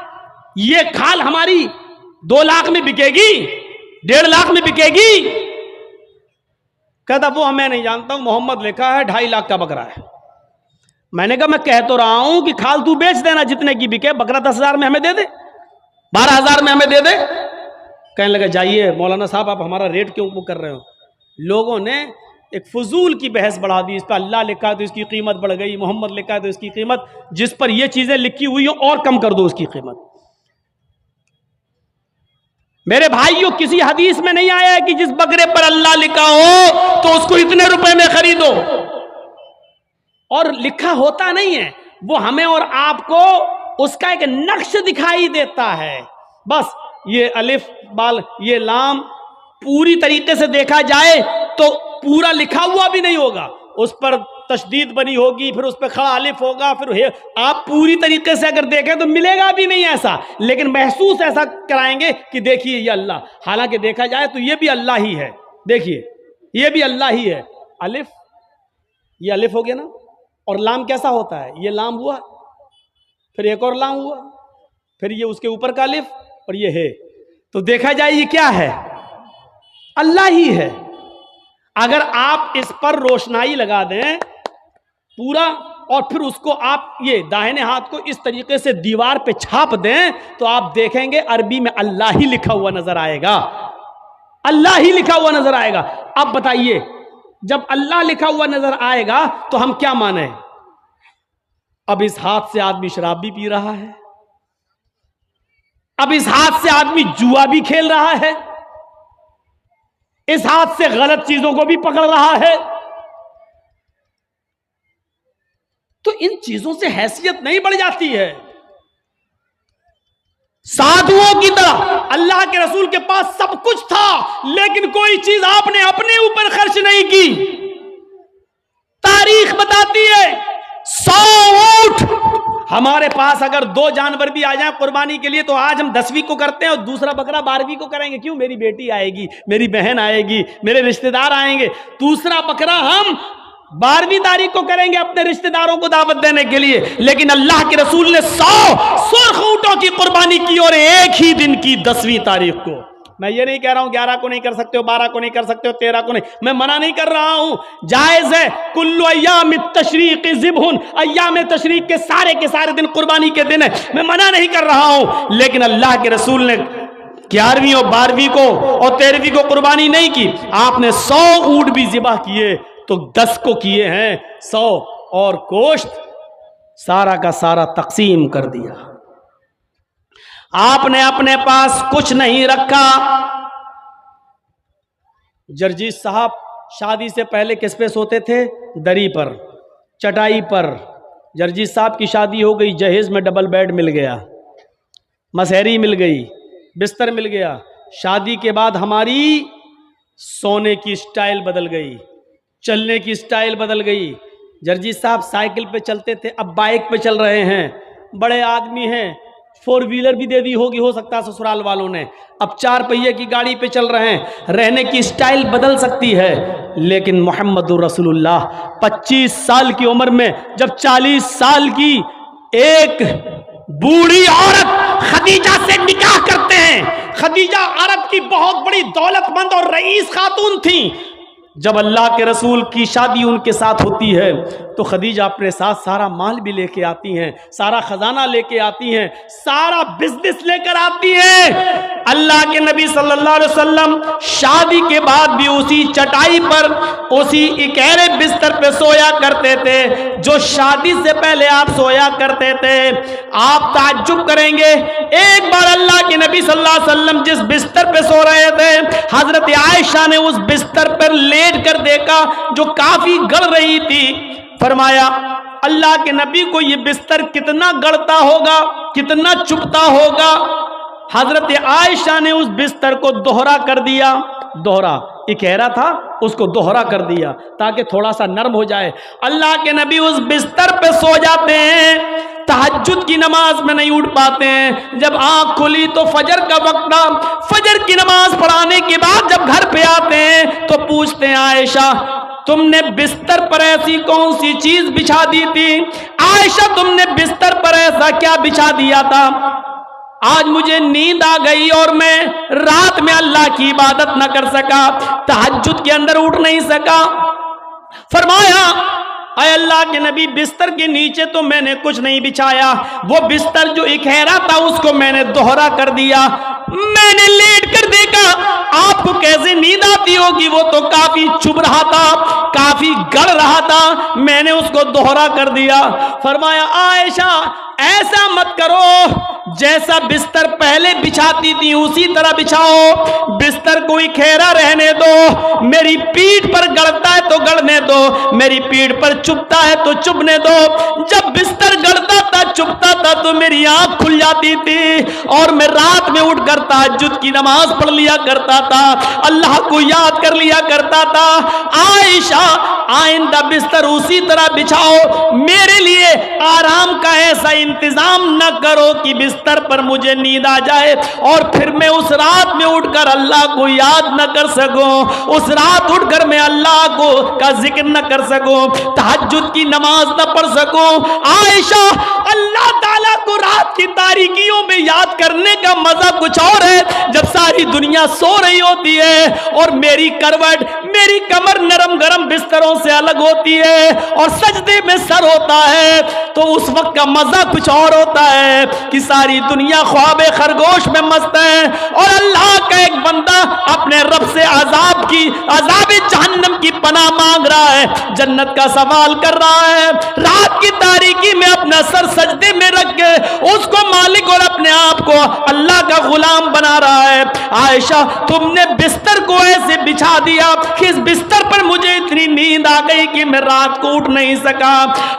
Speaker 1: ये खाल हमारी 2 लाख में बिकेगी, 1.5 लाख में बिकेगी? कहता वो मैं नहीं जानता हूं, मोहम्मद लिखा है, 2.5 लाख का बकरा है। मैंने कहा मैं कह तो रहा हूं कि खाल तू बेच देना जितने की बिके, बकरा 10,000 में हमें दे दे, 12,000 में हमें दे दे। कहने लगा जाइए मौलाना साहब आप हमारा रेट क्यों कर रहे हो? लोगों ने एक फजूल की बहस बढ़ा दी। इस पर अल्लाह लिखा है तो इसकी कीमत बढ़ गई, मोहम्मद लिखा है तो इसकी कीमत, जिस पर ये चीजें लिखी हुई हो और कम कर दो उसकी कीमत। मेरे भाइयों, किसी हदीस में नहीं आया है कि जिस बकरे पर अल्लाह लिखा हो तो उसको इतने रुपए में खरीदो। और लिखा होता नहीं है, वो हमें और आपको उसका एक नक्श दिखाई देता है। बस ये अलिफ बाल, ये लाम पूरी तरीके से देखा जाए तो पूरा लिखा हुआ भी नहीं होगा, उस पर तशदीद बनी होगी, फिर उस पर खड़ा अलिफ होगा, फिर आप पूरी तरीके से अगर देखें तो मिलेगा भी नहीं ऐसा, लेकिन महसूस ऐसा कराएंगे कि देखिए ये अल्लाह। हालांकि देखा जाए तो ये भी अल्लाह ही है। देखिए ये भी अल्लाह ही है। अलिफ, ये अलिफ हो गया ना, और लाम कैसा होता है? ये लाम हुआ, फिर एक और लाम हुआ, फिर ये उसके ऊपर का अलिफ, और ये है। तो देखा जाए ये क्या है? अल्लाह ही है। अगर आप इस पर रोशनाई लगा दें पूरा और फिर उसको आप ये दाहिने हाथ को इस तरीके से दीवार पे छाप दें तो आप देखेंगे अरबी में अल्लाह ही लिखा हुआ नजर आएगा, अल्लाह ही लिखा हुआ नजर आएगा। अब बताइए, जब अल्लाह लिखा हुआ नजर आएगा तो हम क्या माने? अब इस हाथ से आदमी शराब भी पी रहा है, अब इस हाथ से आदमी जुआ भी खेल रहा है, इस हाथ से गलत चीजों को भी पकड़ रहा है। तो इन चीजों से हैसियत नहीं बढ़ जाती है? साधुओं की तरह अल्लाह के रसूल के पास सब कुछ था, लेकिन कोई चीज आपने अपने ऊपर खर्च नहीं की। तारीख बताती है 100 ऊंट हमारे पास अगर 2 जानवर भी आ जाए कुर्बानी के लिए तो आज हम 10वीं को करते हैं और दूसरा बकरा 12वीं को करेंगे। क्यों? मेरी बेटी आएगी, मेरी बहन आएगी, मेरे रिश्तेदार आएंगे, दूसरा बकरा हम 12वीं तारीख को करेंगे अपने रिश्तेदारों को दावत देने के लिए। लेकिन अल्लाह के रसूल ने 100 सुर्ख ऊंटों की कुर्बानी की और एक ही दिन की 10वीं तारीख को। मैं ये नहीं कह रहा हूं 11 को नहीं कर सकते हो, 12 को नहीं कर सकते हो, 13 को नहीं, मैं मना नहीं कर रहा हूं, जायज है। कुल्लु अय्याम तशरीक ज़िब्हुन, अय्याम तशरीक के सारे दिन कुर्बानी के दिन है, मैं मना नहीं कर रहा हूं। लेकिन अल्लाह के रसूल ने 11वीं और 12वीं को और 13वीं को कुर्बानी नहीं की। आपने 100 ऊंट भी ज़िबा किए तो 10 को किए हैं 100, और गोश्त सारा का सारा तकसीम कर दिया। आपने अपने पास कुछ नहीं रखा। जरजीत साहब शादी से पहले किस पे सोते थे? दरी पर, चटाई पर। जरजीत साहब की शादी हो गई, जहेज में डबल बेड मिल गया, मसहरी मिल गई, बिस्तर मिल गया। शादी के बाद हमारी सोने की स्टाइल बदल गई, चलने की स्टाइल बदल गई। जरजीत साहब साइकिल पे चलते थे, अब बाइक पे चल रहे हैं, बड़े आदमी हैं, 4 व्हीलर भी दे दी होगी, हो सकता है ससुराल वालों ने, अब 4 पहिए की गाड़ी पे चल रहे हैं। रहने की स्टाइल बदल सकती है, लेकिन मोहम्मदुर रसूलुल्लाह 25 साल की उम्र में जब 40 साल की एक बूढ़ी औरत खदीजा से निकाह करते हैं। खदीजा अरब की बहुत बड़ी दौलतमंद और रईस खातून थी। जब अल्लाह के रसूल की शादी उनके साथ होती है तो खदीजा अपने साथ सारा माल भी लेके आती हैं, सारा खजाना लेके आती हैं, सारा बिजनेस लेकर आती हैं। अल्लाह के नबी सल्लल्लाहु अलैहि वसल्लम शादी के बाद भी उसी चटाई पर, उसी इकहरे बिस्तर पे सोया करते थे जो शादी से पहले आप सोया करते थे। आप ताज्जुब करेंगे, एक बार अल्लाह के नबी सल्लल्लाहु अलैहि वसल्लम जिस बिस्तर पे सो रहे थे, हजरत आयशा ने उस बिस्तर पर लेट कर देखा जो काफी गड़ रही थी। फरमाया अल्लाह के नबी को ये बिस्तर कितना गड़ता होगा, कितना चुभता होगा। हजरत आयशा ने उस बिस्तर को दोहरा कर दिया, दोहरा इकहरा था उसको दोहरा कर दिया ताकि थोड़ा सा नरम हो जाए। अल्लाह के नबी उस बिस्तर पे सो जाते हैं, तहज्जुद की नमाज में नहीं उठ पाते हैं। जब आंख खुली तो फजर का वक्त था, फजर की नमाज पढ़ाने के बाद जब घर पे आते हैं तो पूछते हैं आयशा तुमने बिस्तर पर ऐसी कौन सी चीज बिछा दी थी? आयशा तुमने बिस्तर पर ऐसा क्या बिछा दिया था? आज मुझे नींद आ गई और मैं रात में अल्लाह की इबादत न कर सका, तहज्जुद के अंदर उठ नहीं सका। फरमाया अय अल्लाह के नबी बिस्तर के नीचे तो मैंने कुछ नहीं बिछाया, वो बिस्तर जो इकहरा था उसको मैंने दोहरा कर दिया। मैंने लेट कर देखा, आपको कैसे नींद आती होगी, वो तो काफी चुभ रहा था, काफी गड़ रहा था, मैंने उसको दोहरा कर दिया। फरमाया आयशा ऐसा मत करो, जैसा बिस्तर पहले बिछाती थी उसी तरह बिछाओ, बिस्तर को इकहरा रहने दो, मेरी पीठ पर गड़ता है तो गड़ने दो, मेरी पीठ पर चुभता है तो चुभने दो। जब बिस्तर गड़ता था चुभता था तो मेरी आंख खुल जाती थी और मैं रात में उठकर तहज्जुद की नमाज पढ़ लिया करता था, अल्लाह को याद कर लिया करता था। आयशा आइंदा बिस्तर उसी तरह बिछाओ, मेरे लिए आराम का ऐसा इंतजाम न करो कि बिस्तर पर मुझे नींद आ जाए और फिर मैं उस रात में उठकर अल्लाह को याद न कर सकूं, उस रात उठकर मैं अल्लाह को का जिक्र न कर सकूं, तहज्जुद की नमाज न पढ़ सकूं। आयशा अल्लाह ताला को रात की तारीकियों में याद करने का मजा कुछ और है, जब सारी दुनिया सो रही होती है और मेरी करवट मेरी कमर नरम गरम बिस्तरों से अलग होती है और सजदे में सर होता है, तो उस वक्त का मजा कुछ और होता है कि सारी दुनिया ख्वाबे खरगोश में मस्त है और अल्लाह का एक बंदा अपने रब से अजाब जहन्नम की पनाह मांग रहा है, जन्नत का सवाल कर रहा है, रात की तारीकी में अपना सर सजदे में रख के उसको मालिक और अपने आप को अल्लाह का गुलाम बना रहा है। आयशा, तुमने बिस्तर को ऐसे बिछा दिया कि इस बिस्तर पर मुझे इतनी नींद आ गई कि मैं रात को उठ नहीं सका।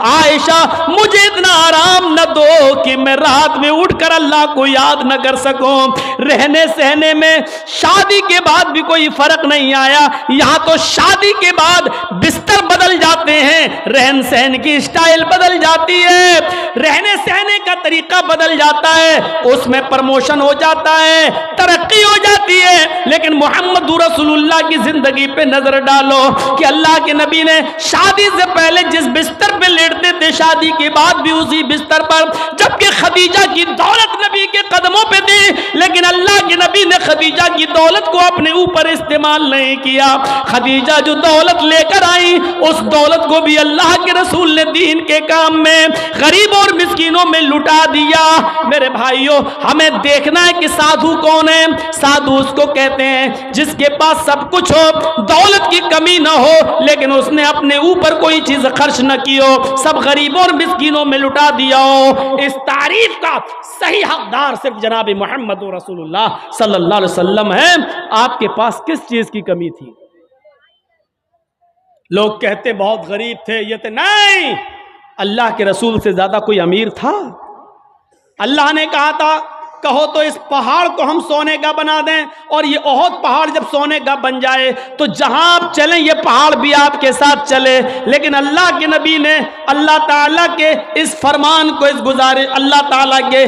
Speaker 1: आयशा, मुझे इतना आराम न दो कि मैं रात में उठकर अल्लाह को याद न कर सकूं। रहने सहने में शादी के बाद भी कोई फर्क नहीं आया, यहां तो शादी के बाद बिस्तर बदल जाते हैं, रहन सहन की स्टाइल बदल जाती है, रहने सहने का तरीका बदल जाता है, उसमें प्रमोशन हो जाता है, तरक्की हो जाती है। लेकिन मोहम्मद रसूलुल्लाह की जिंदगी पे नजर डालो कि अल्लाह के नबी ने शादी से पहले जिस बिस्तर पे लेटते थे, शादी के बाद भी उसी बिस्तर पर, जबकि खदीजा की दौलत नबी के कदमों पे थी, लेकिन अल्लाह के नबी ने खदीजा की दौलत को अपने ऊपर इस्तेमाल नहीं किया। खदीजा जो दौलत लेकर आई, उस दौलत को भी अल्लाह के रसूल ने दीन के काम में, गरीब और मिस्कीनों में लुटा दिया। मेरे भाइयों, हमें देखना है कि साधु कौन है। साधु उसको कहते हैं जिसके पास सब कुछ हो, दौलत की कमी ना हो, लेकिन उसने अपने ऊपर कोई चीज खर्च न की हो, सब गरीबों और मिस्कीनों में लुटा दिया हो। इस तारीफ का सही हकदार सिर्फ जनाब मोहम्मद रसूलुल्लाह सल्लल्लाहु अलैहि वसल्लम है। आपके पास किस चीज की कमी थी? लोग कहते बहुत गरीब थे, ये थे, नहीं, अल्लाह के रसूल से ज्यादा कोई अमीर था? अल्लाह ने कहा था कहो तो इस पहाड़ को हम सोने का बना दें, और ये ओहद पहाड़ जब सोने का बन जाए तो जहां आप चलें ये पहाड़ भी आपके साथ चले। लेकिन अल्लाह के नबी ने अल्लाह ताला के इस फरमान को, इस गुजारिश, अल्लाह ताला के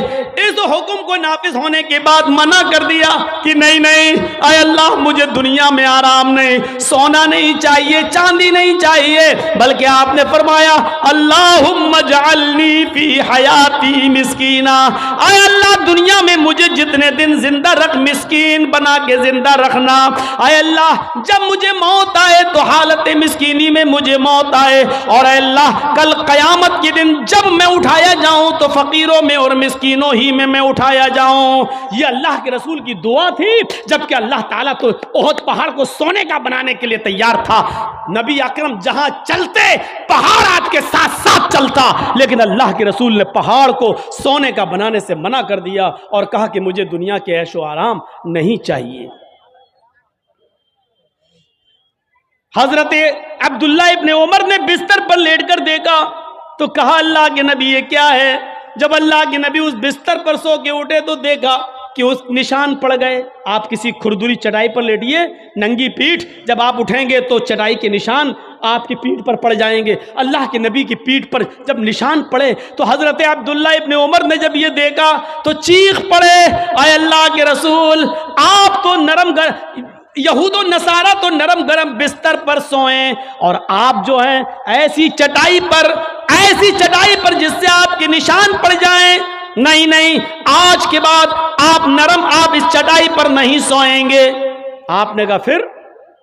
Speaker 1: इस हुक्म को नाफिज होने के बाद मना कर दिया कि नहीं नहीं, आय अल्लाह, मुझे दुनिया में आराम नहीं, सोना नहीं चाहिए, चांदी नहीं चाहिए, बल्कि आपने फरमाया अल्लाहुम्मा जअलनी फी हयाती मिस्कीना, आय अल्लाह दुनिया में मुझे जितने दिन जिंदा रख, मिस्कीन बना के जिंदा रखना। आय अल्लाह, जब मुझे मौत आए तो हालत मिस्कीनी में मुझे मौत आए, और अल्लाह कल कयामत के दिन जब मैं उठाया जाऊं तो फकीरों में और मिस्कीनों ही में मैं उठाया जाऊं। ये अल्लाह के रसूल की दुआ थी, जबकि अल्लाह ताला तो ओहद पहाड़ को सोने का बनाने के लिए तैयार था। नबी अकरम जहां चलते पहाड़ आपके साथ साथ चलता, लेकिन अल्लाह के रसूल ने पहाड़ को सोने का बनाने से मना कर दिया और कहा कि मुझे दुनिया के ऐशो आराम नहीं चाहिए। हजरत अब्दुल्ला इब्ने उमर ने बिस्तर पर लेटकर देखा तो कहा अल्लाह के नबी ये क्या है? जब अल्लाह के नबी उस बिस्तर पर सो के उठे तो देखा कि उस निशान पड़ गए। आप किसी खुरदुरी चटाई पर लेटिए, नंगी पीठ, जब आप उठेंगे तो चटाई के निशान आपकी पीठ पर पड़ जाएंगे। अल्लाह के नबी की पीठ पर जब निशान पड़े तो हजरत अब्दुल्ला इब्ने उमर ने जब ये देखा तो चीख पड़े, आय अल्लाह के रसूल, आप तो यहूद और नसारा तो नरम गरम बिस्तर पर सोएं, और आप जो हैं ऐसी चटाई पर जिससे आपके निशान पड़ जाएं। नहीं नहीं, आज के बाद आप इस चटाई पर नहीं सोएंगे। आपने कहा फिर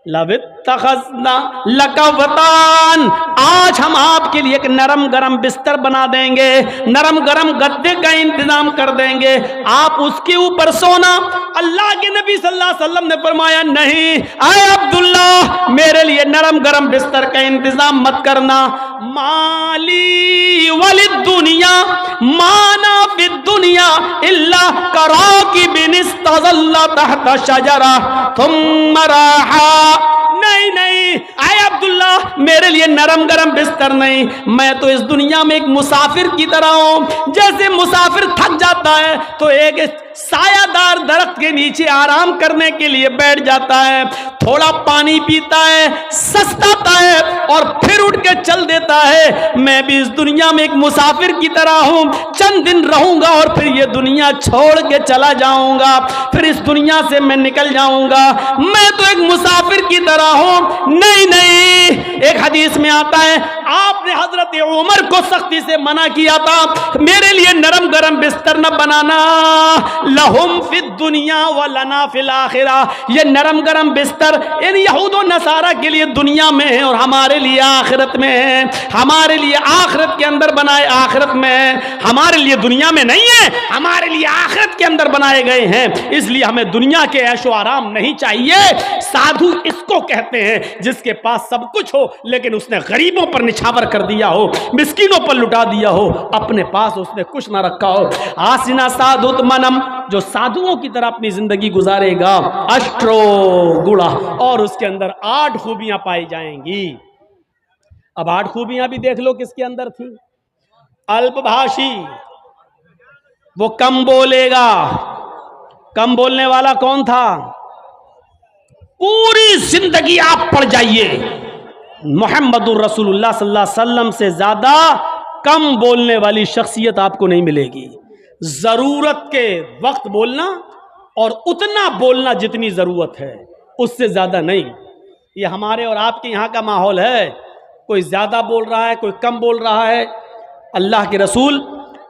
Speaker 1: लवित्तखज़ना लकवतान, आज हम आपके लिए एक नरम गरम बिस्तर बना देंगे, नरम गरम गद्दे का इंतजाम कर देंगे, आप उसके ऊपर सोना। अल्लाह के नबी सल्लल्लाहु अलैहि वसल्लम ने फरमाया नहीं, आए अब्दुल्ला, मेरे लिए नरम गरम बिस्तर का इंतजाम मत करना। माली वलिद दुनिया माना फिद दुनिया इल्ला कराकिबिन इस्तज़ल्ला तहता शजरा थुम्मा राहा। नहीं नहीं, आए अब्दुल्ला, मेरे लिए नरम गरम बिस्तर नहीं, मैं तो इस दुनिया में एक मुसाफिर की तरह हूं। जैसे मुसाफिर थक जाता है तो एक सायादार दरख्त के नीचे आराम करने के लिए बैठ जाता है, थोड़ा पानी पीता है, सस्ताता है और फिर उठ के चल देता है। मैं भी इस दुनिया में एक मुसाफिर की तरह हूं, चंद दिन रहूंगा और फिर ये दुनिया छोड़ के चला जाऊंगा, फिर इस दुनिया से मैं निकल जाऊंगा। मैं तो एक मुसाफिर की तरह हूं। नहीं नहीं, एक हदीस में आता है आपने हजरत उमर को सख्ती से मना किया था, मेरे लिए नरम गरम बिस्तर न बनाना, लहुम फिद दुनिया व लना फिल आखिरा, ये नरम गरम बिस्तर इन यहूद और नसारा के लिए दुनिया में है और हमारे लिए आखिरत में है, हमारे लिए आखिरत के अंदर बनाए, आखिरत में, हमारे लिए दुनिया में नहीं है, हमारे लिए आखिरत के अंदर बनाए गए हैं, इसलिए हमें दुनिया के ऐशो आराम नहीं चाहिए। साधु इसको कहते हैं जिसके पास सब कुछ हो लेकिन उसने गरीबों पर निछावर कर दिया हो, मिस्कीनों पर लुटा दिया हो, अपने पास उसने कुछ ना रखा हो। आसिना साधुत मनम, जो साधुओं की तरह अपनी जिंदगी गुजारेगा, अष्टो गुड़ा, और उसके अंदर 8 खूबियां पाई जाएंगी। अब 8 खूबियां भी देख लो किसके अंदर थी। अल्पभाषी, वो कम बोलेगा। कम बोलने वाला कौन था? पूरी जिंदगी आप पढ़ जाइए, मुहम्मदुर रसूलुल्लाह सल्लल्लाहु अलैहि वसल्लम से ज्यादा कम बोलने वाली शख्सियत आपको नहीं मिलेगी। जरूरत के वक्त बोलना और उतना बोलना जितनी जरूरत है, उससे ज्यादा नहीं। ये हमारे और आपके यहाँ का माहौल है, कोई ज्यादा बोल रहा है, कोई कम बोल रहा है। अल्लाह के रसूल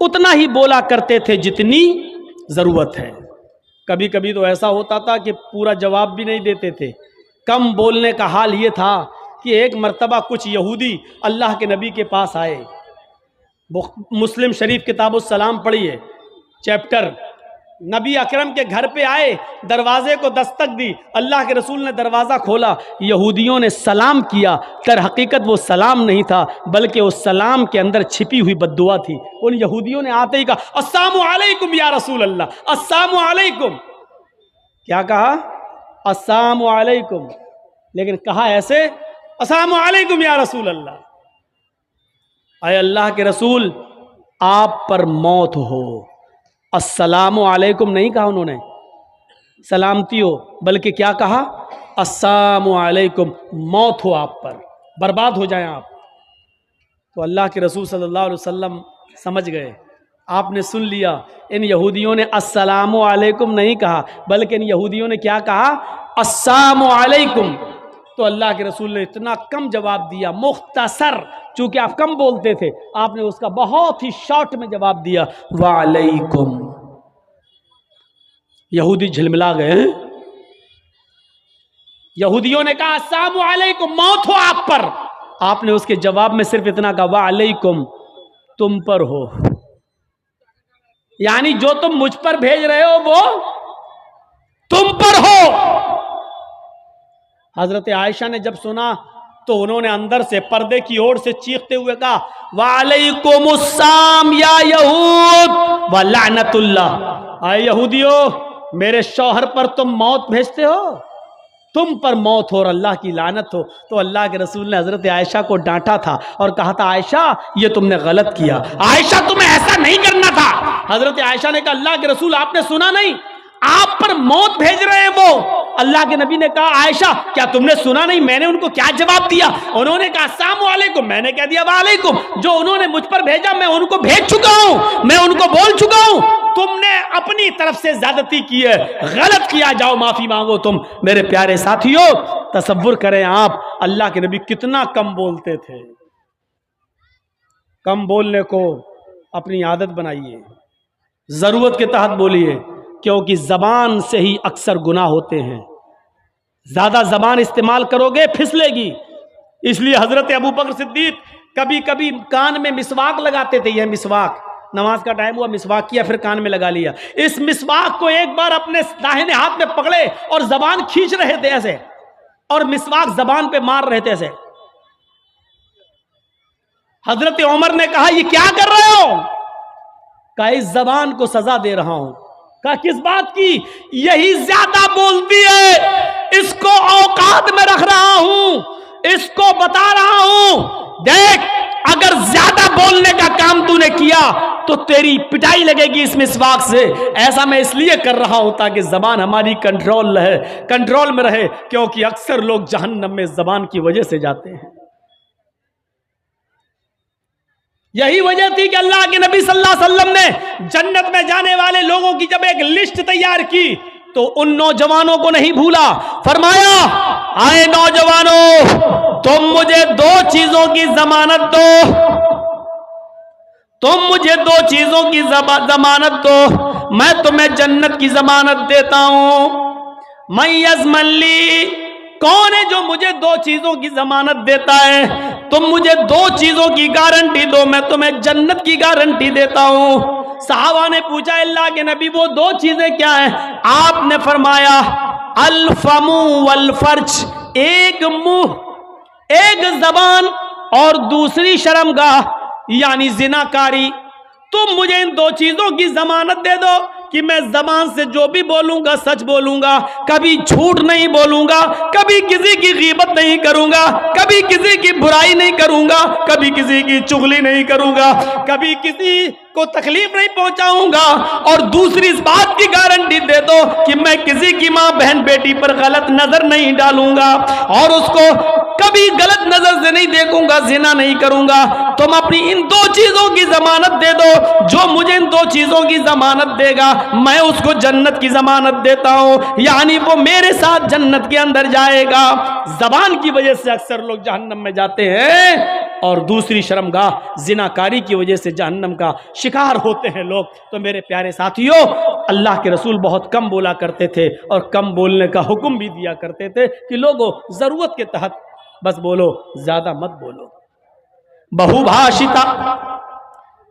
Speaker 1: उतना ही बोला करते थे जितनी जरूरत है। कभी कभी तो ऐसा होता था कि पूरा जवाब भी नहीं देते थे। कम बोलने का हाल ये था कि एक मर्तबा कुछ यहूदी अल्लाह के नबी के पास आए। मुस्लिम शरीफ किताबुस सलाम पढ़िए, चैप्टर, नबी अकरम के घर पे आए, दरवाजे को दस्तक दी, अल्लाह के रसूल ने दरवाज़ा खोला, यहूदियों ने सलाम किया। दर हकीकत वो सलाम नहीं था, बल्कि उस सलाम के अंदर छिपी हुई बद्दुआ थी। उन यहूदियों ने आते ही कहा अस्सलामु अलैकुम या रसूल अल्लाह, अस्सलामु अलैकुम। क्या कहा? अस्सलामु अलैकुम, लेकिन कहा ऐसे, अस्सलामु अलैकुम या रसूल अल्लाह। अय अल्लाह के रसूल, आप पर मौत हो। अस्सलामु अलैकुम नहीं कहा उन्होंने, सलामती हो, बल्कि क्या कहा? अस्सलामु अलैकुम, मौत हो आप पर, बर्बाद हो जाएं आप। तो अल्लाह के रसूल सल्लल्लाहु अलैहि वसल्लम समझ गए, आपने सुन लिया। इन यहूदियों ने अस्सलामु अलैकुम नहीं कहा, बल्कि इन यहूदियों ने क्या कहा? अस्सलामु अलैकुम। तो अल्लाह के रसूल ने इतना कम जवाब दिया, मुख्तसर, चूंकि आप कम बोलते थे, आपने उसका बहुत ही शॉर्ट में जवाब दिया, वालेकुम। यहूदी झिलमिला गए। यहूदियों ने कहा अस्सलामु अलैकुम, मौत हो आप पर। आपने उसके जवाब में सिर्फ इतना कहा, वालेकुम, तुम पर हो, यानी जो तुम मुझ पर भेज रहे हो वो तुम पर हो। हजरत आयशा ने जब सुना तो उन्होंने अंदर से पर्दे की ओर से चीखते हुए कहा, वालेकुमुस्सलाम या यहूद व लानतुल्लाह। आए यहूदियों, मेरे शौहर पर तुम मौत भेजते हो, तुम पर मौत हो और अल्लाह की लानत हो। तो अल्लाह के रसूल ने हजरत आयशा को डांटा था और कहा था, आयशा ये तुमने गलत किया, आयशा तुम्हें ऐसा नहीं करना था। हजरत आयशा ने कहा, अल्लाह के रसूल आपने सुना नहीं, आप पर मौत भेज रहे हैं वो। अल्लाह के नबी ने कहा, आयशा क्या तुमने सुना नहीं, मैंने उनको क्या जवाब दिया? उन्होंने कहा अस्सलामु अलैकुम, मैंने कह दिया वालेकुम। जो उन्होंने मुझ पर भेजा मैं उनको भेज चुका हूं, मैं उनको बोल चुका हूं। तुमने अपनी तरफ से ज्यादती की है, गलत किया, जाओ माफी मांगो तुम। मेरे प्यारे साथियों, तसव्वुर करें आप, अल्लाह के नबी कितना कम बोलते थे। कम बोलने को अपनी आदत बनाइए, जरूरत के तहत बोलिए, क्योंकि जबान से ही अक्सर गुनाह होते हैं। ज्यादा जबान इस्तेमाल करोगे फिसलेगी। इसलिए हजरत अबू बकर सिद्दीक कभी कभी कान में मिसवाक लगाते थे। यह मिसवाक, नमाज का टाइम हुआ, मिसवाक किया, फिर कान में लगा लिया। इस मिसवाक को एक बार अपने दाहिने हाथ में पकड़े और जबान खींच रहे थे ऐसे, और मिसवाक जबान पे मार रहे थे ऐसे। हजरत उमर ने कहा, ये क्या कर रहे हो? कहा, इस जबान को सजा दे रहा हूं। कहा, किस बात की? यही ज्यादा बोलती है, इसको औकात में रख रहा हूं, इसको बता रहा हूं, देख अगर ज्यादा बोलने का काम तूने किया तो तेरी पिटाई लगेगी इस मिसवाक से। ऐसा मैं इसलिए कर रहा हूं ताकि जबान हमारी कंट्रोल में रहे, क्योंकि अक्सर लोग जहन्नम में जबान की वजह से जाते हैं। यही वजह थी कि अल्लाह के नबी सल्लल्लाहु अलैहि वसल्लम ने जन्नत में जाने वाले लोगों की जब एक लिस्ट तैयार की तो उन नौजवानों को नहीं भूला। फरमाया, आए नौजवानों, तुम मुझे दो चीजों की जमानत दो, तुम मुझे दो चीजों की जमानत दो, मैं तुम्हें जन्नत की जमानत देता हूं। मैं यज़मली, कौन है जो मुझे दो चीजों की जमानत देता है? तुम मुझे दो चीजों की गारंटी दो, मैं तुम्हें जन्नत की गारंटी देता हूं। सहाबा ने पूछा अल्लाह के नबी वो दो चीजें क्या हैं? आपने फरमाया अल फमु वल फर्ज, एक मुंह, एक जबान और दूसरी शर्मगाह यानी जिनाकारी। तुम मुझे इन दो चीजों की जमानत दे दो कि मैं जबान से जो भी बोलूंगा सच बोलूंगा, कभी झूठ नहीं बोलूंगा, कभी किसी की गीबत नहीं करूंगा, कभी किसी की बुराई नहीं करूंगा, कभी किसी की चुगली नहीं करूंगा, कभी किसी को तकलीफ नहीं पहुंचाऊंगा। और दूसरी इस बात की गारंटी दे दो कि मैं किसी की मां बहन बेटी पर गलत नजर नहीं डालूंगा और उसको कभी गलत नजर से नहीं देखूंगा, जिना नहीं करूंगा। तुम अपनी इन दो चीजों की जमानत दे दो, जो मुझे इन दो चीजों की जमानत देगा मैं उसको जन्नत की जमानत देता हूं, यानी वो मेरे साथ जन्नत के अंदर जाएगा। जबान की वजह से अक्सर लोग जहन्नम में जाते हैं और दूसरी शर्मगाह जिनाकारी की वजह से जहन्नम का शिकार होते हैं लोग। तो मेरे प्यारे साथियों, अल्लाह के रसूल बहुत कम बोला करते थे और कम बोलने का हुक्म भी दिया करते थे कि लोगों जरूरत के तहत बस बोलो, ज्यादा मत बोलो। बहुभाषिता,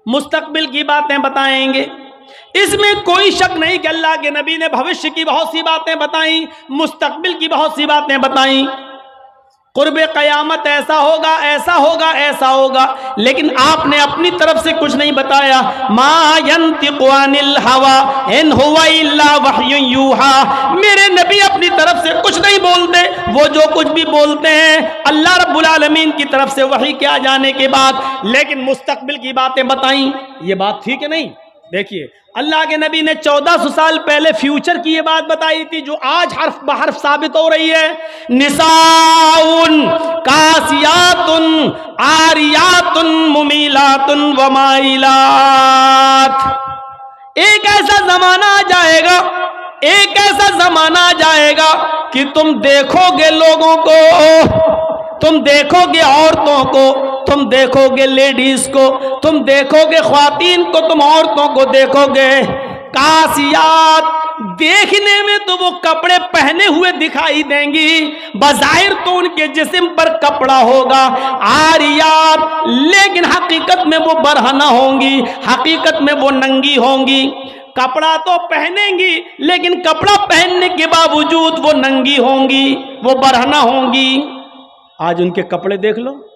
Speaker 1: मुस्तकबिल की बातें बताएंगे, इसमें कोई शक नहीं कि अल्लाह के नबी ने भविष्य की बहुत सी बातें बताई, मुस्तकबिल की बहुत सी बातें बताई। कुर्बे क़यामत ऐसा होगा, ऐसा होगा, ऐसा होगा, लेकिन आपने अपनी तरफ से कुछ नहीं बताया। मा यंतिक़ु अनिल हवा इन हुवा इल्ला वह्युन यूहा, मेरे नबी अपनी तरफ से कुछ नहीं बोलते, वो जो कुछ भी बोलते हैं अल्लाह रब्बुल आलमीन की तरफ से वही के आ जाने के बाद। लेकिन मुस्तकबिल की बातें बताई, ये बात ठीक है नहीं? देखिए अल्लाह के नबी ने 1400 साल पहले फ्यूचर की ये बात बताई थी जो आज हर्फ बहर्फ साबित हो रही है। निसाउन कासियातुन आरियातुन मुमीलातुन वमाइलात। एक ऐसा जमाना आ जाएगा, एक ऐसा जमाना आ जाएगा कि तुम देखोगे लोगों को, तुम देखोगे औरतों को, तुम देखोगे लेडीज को, तुम देखोगे ख्वातीन को, तुम औरतों को देखोगे कासियात, देखने में तो वो कपड़े पहने हुए दिखाई देंगी, बज़ाहिर तो उनके जिस्म पर कपड़ा होगा। आरियात, लेकिन हकीकत में वो बरहना होंगी, हकीकत में वो नंगी होंगी। कपड़ा तो पहनेंगी लेकिन कपड़ा पहनने के बावजूद वो नंगी होंगी, वो बरहना होंगी। आज उनके कपड़े देख लो,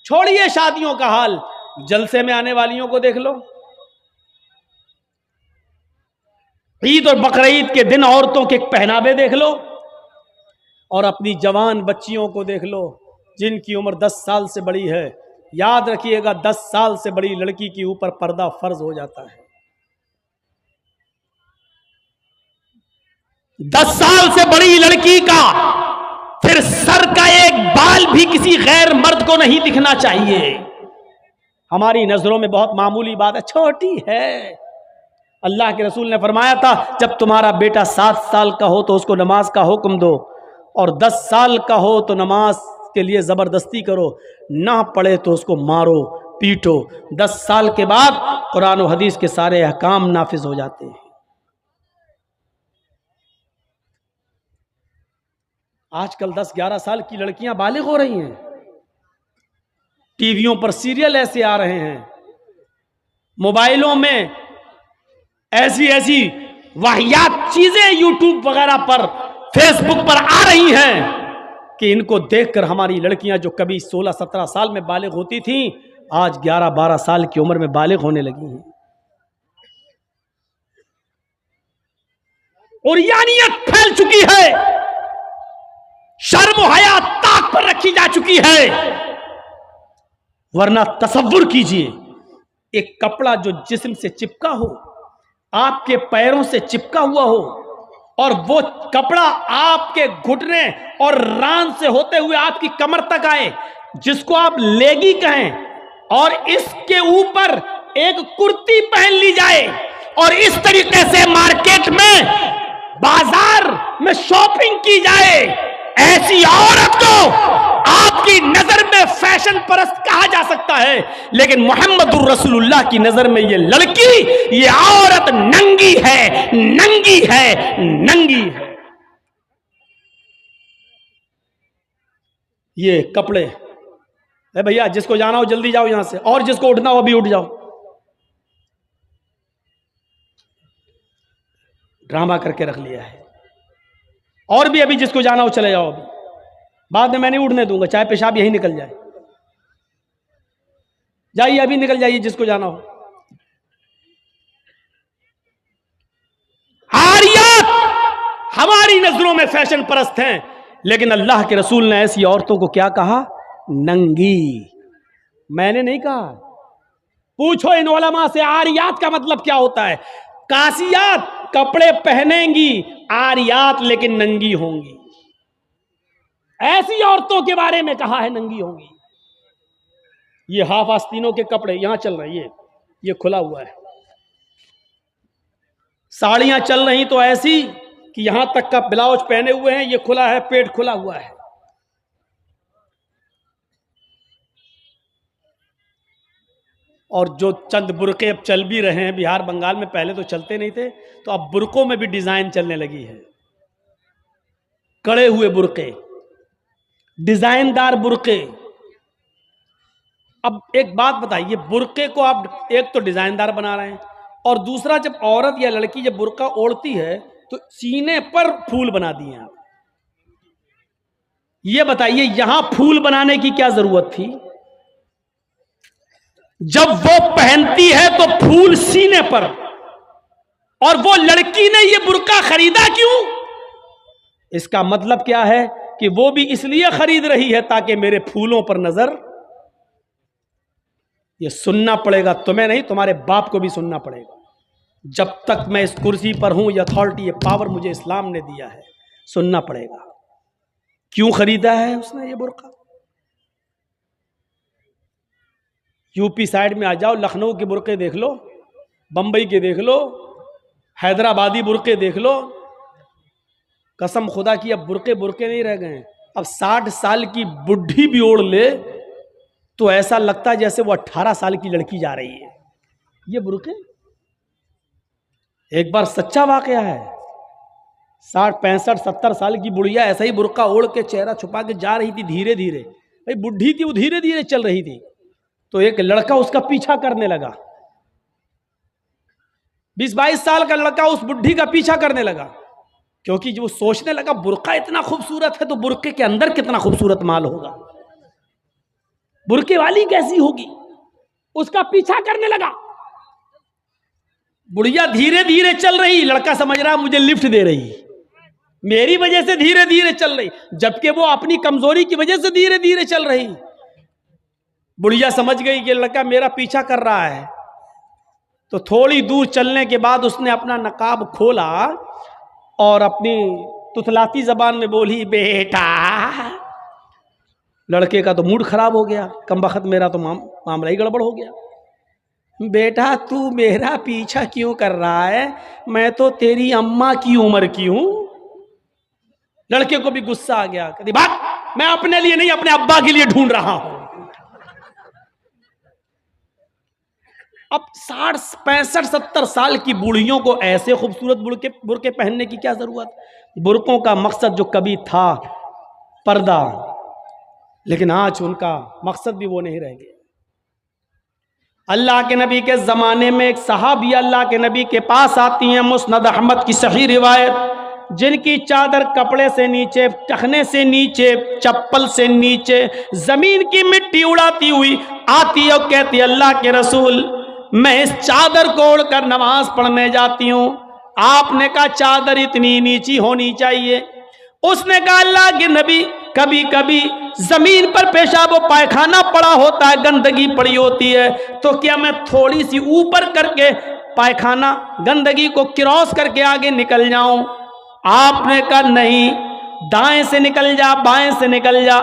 Speaker 1: छोड़िए शादियों का हाल, जलसे में आने वालियों को देख लो। ईद और बकरीद के दिन औरतों के पहनावे देख लो और अपनी जवान बच्चियों को देख लो जिनकी उम्र 10 साल से बड़ी है। याद रखिएगा 10 साल से बड़ी लड़की के ऊपर पर्दा फर्ज हो जाता है। 10 साल से बड़ी लड़की का फिर सर का एक बाल भी किसी गैर मर्द को नहीं दिखना चाहिए। हमारी नजरों में बहुत मामूली बात है, छोटी है। अल्लाह के रसूल ने फरमाया था जब तुम्हारा बेटा 7 साल का हो तो उसको नमाज का हुक्म दो और 10 साल का हो तो नमाज के लिए जबरदस्ती करो, ना पढ़े तो उसको मारो पीटो। 10 साल के बाद कुरान और हदीस के सारे अहकाम नाफिज हो जाते हैं। आजकल 10-11 साल की लड़कियां बालिग हो रही हैं, टीवियों पर सीरियल ऐसे आ रहे हैं, मोबाइलों में ऐसी ऐसी वाहियात चीजें यूट्यूब वगैरह पर, फेसबुक पर आ रही हैं कि इनको देखकर हमारी लड़कियां जो कभी 16-17 साल में बालिग होती थीं आज 11-12 साल की उम्र में बालिग होने लगी हैं। और यानियत फैल चुकी है, शर्म हया ताक पर रखी जा चुकी है। वरना तसव्वुर कीजिए, एक कपड़ा जो जिस्म से चिपका हो, आपके पैरों से चिपका हुआ हो और वो कपड़ा आपके घुटने और रान से होते हुए आपकी कमर तक आए, जिसको आप लेगी कहें, और इसके ऊपर एक कुर्ती पहन ली जाए और इस तरीके से मार्केट में, बाजार में शॉपिंग की जाए, ऐसी औरत को आपकी नजर में फैशन परस्त कहा जा सकता है, लेकिन मोहम्मदुर रसूलुल्लाह की नजर में ये लड़की, ये औरत नंगी है, नंगी है, नंगी है। ये कपड़े, अरे भैया जिसको जाना हो जल्दी जाओ यहां से, और जिसको उठना हो अभी उठ जाओ। ड्रामा करके रख लिया है। और भी अभी जिसको जाना हो चले जाओ, अभी बाद में मैं नहीं उठने दूंगा, चाहे पेशाब यहीं निकल जाए। जाइए अभी निकल जाइए जिसको जाना हो। आरियात हमारी नजरों में फैशन परस्त हैं, लेकिन अल्लाह के रसूल ने ऐसी औरतों को क्या कहा? नंगी। मैंने नहीं कहा, पूछो इन उलमा से आरियात का मतलब क्या होता है। कासियात कपड़े पहनेंगी, आरियात लेकिन नंगी होंगी। ऐसी औरतों के बारे में कहा है नंगी होंगी। ये हाफ आस्तीनों के कपड़े यहां चल रहे हैं, ये खुला हुआ है। साड़ियां चल रही तो ऐसी कि यहां तक का ब्लाउज पहने हुए हैं, ये खुला है, पेट खुला हुआ है। और जो चंद बुरके अब चल भी रहे हैं बिहार बंगाल में, पहले तो चलते नहीं थे, तो अब बुरकों में भी डिजाइन चलने लगी है। कड़े हुए बुरके, डिजाइनदार बुरके। अब एक बात बताइए, बुरके को आप एक तो डिजाइनदार बना रहे हैं, और दूसरा जब औरत या लड़की जब बुरका ओढ़ती है तो सीने पर फूल बना दिए आप। ये बताइए यहां फूल बनाने की क्या जरूरत थी? जब वो पहनती है तो फूल सीने पर, और वो लड़की ने ये बुरका खरीदा क्यों? इसका मतलब क्या है कि वो भी इसलिए खरीद रही है ताकि मेरे फूलों पर नजर। ये सुनना पड़ेगा, तुम्हें नहीं तुम्हारे बाप को भी सुनना पड़ेगा। जब तक मैं इस कुर्सी पर हूं, ये अथॉरिटी, ये पावर मुझे इस्लाम ने दिया है, सुनना पड़ेगा। क्यों खरीदा है उसने ये बुरका? यूपी साइड में आ जाओ, लखनऊ के बुरके देख लो, बंबई के देख लो, हैदराबादी बुरके देख लो। कसम खुदा की अब बुरके बुरके नहीं रह गए। अब 60 साल की बुढ़ी भी ओढ़ ले तो ऐसा लगता है जैसे वो 18 साल की लड़की जा रही है। ये बुरके एक बार सच्चा वाकया है। 60, 65, 70 साल की बुढ़िया ऐसा ही बुरका ओढ़ के चेहरा छुपा के जा रही थी धीरे धीरे। भाई बुढ़ी थी वो, धीरे धीरे चल रही थी, तो एक लड़का उसका पीछा करने लगा। 20-22 साल का लड़का उस बुढ़ी का पीछा करने लगा, क्योंकि जो सोचने लगा बुरका इतना खूबसूरत है तो बुरके के अंदर कितना खूबसूरत माल होगा, बुरके वाली कैसी होगी। उसका पीछा करने लगा। बुढ़िया धीरे धीरे चल रही, लड़का समझ रहा मुझे लिफ्ट दे रही, मेरी वजह से धीरे धीरे चल रही, जबकि वो अपनी कमजोरी की वजह से धीरे धीरे चल रही। बुढ़िया समझ गई कि लड़का मेरा पीछा कर रहा है, तो थोड़ी दूर चलने के बाद उसने अपना नकाब खोला और अपनी तुतलाती जबान में बोली, बेटा। लड़के का तो मूड खराब हो गया, कमबख्त मेरा तो मामला ही गड़बड़ हो गया। बेटा तू मेरा पीछा क्यों कर रहा है? मैं तो तेरी अम्मा की उम्र की हूं। लड़के को भी गुस्सा आ गया, कहती भाग, मैं अपने लिए नहीं अपने अब्बा के लिए ढूंढ रहा हूं। अब 60, 65, 70 साल की बूढ़ियों को ऐसे खूबसूरत बुरके पहनने की क्या जरूरत? बुरकों का मकसद जो कभी था पर्दा, लेकिन आज उनका मकसद भी वो नहीं रह गया। अल्लाह के नबी के ज़माने में एक सहाबी अल्लाह के नबी के पास आती हैं, मुस्नद अहमद की सही रिवायत, जिनकी चादर कपड़े से नीचे, टखने से नीचे, चप्पल से नीचे जमीन की मिट्टी उड़ाती हुई आती है और कहती है, अल्लाह के रसूल मैं इस चादर को ओढ़कर नमाज पढ़ने जाती हूँ। आपने कहा चादर इतनी नीची होनी चाहिए। उसने कहा अल्लाह के नबी कभी कभी जमीन पर पेशाब व पायखाना पड़ा होता है, गंदगी पड़ी होती है, तो क्या मैं थोड़ी सी ऊपर करके पायखाना गंदगी को क्रॉस करके आगे निकल जाऊं? आपने कहा नहीं, दाएं से निकल जा, बाएं से निकल जा।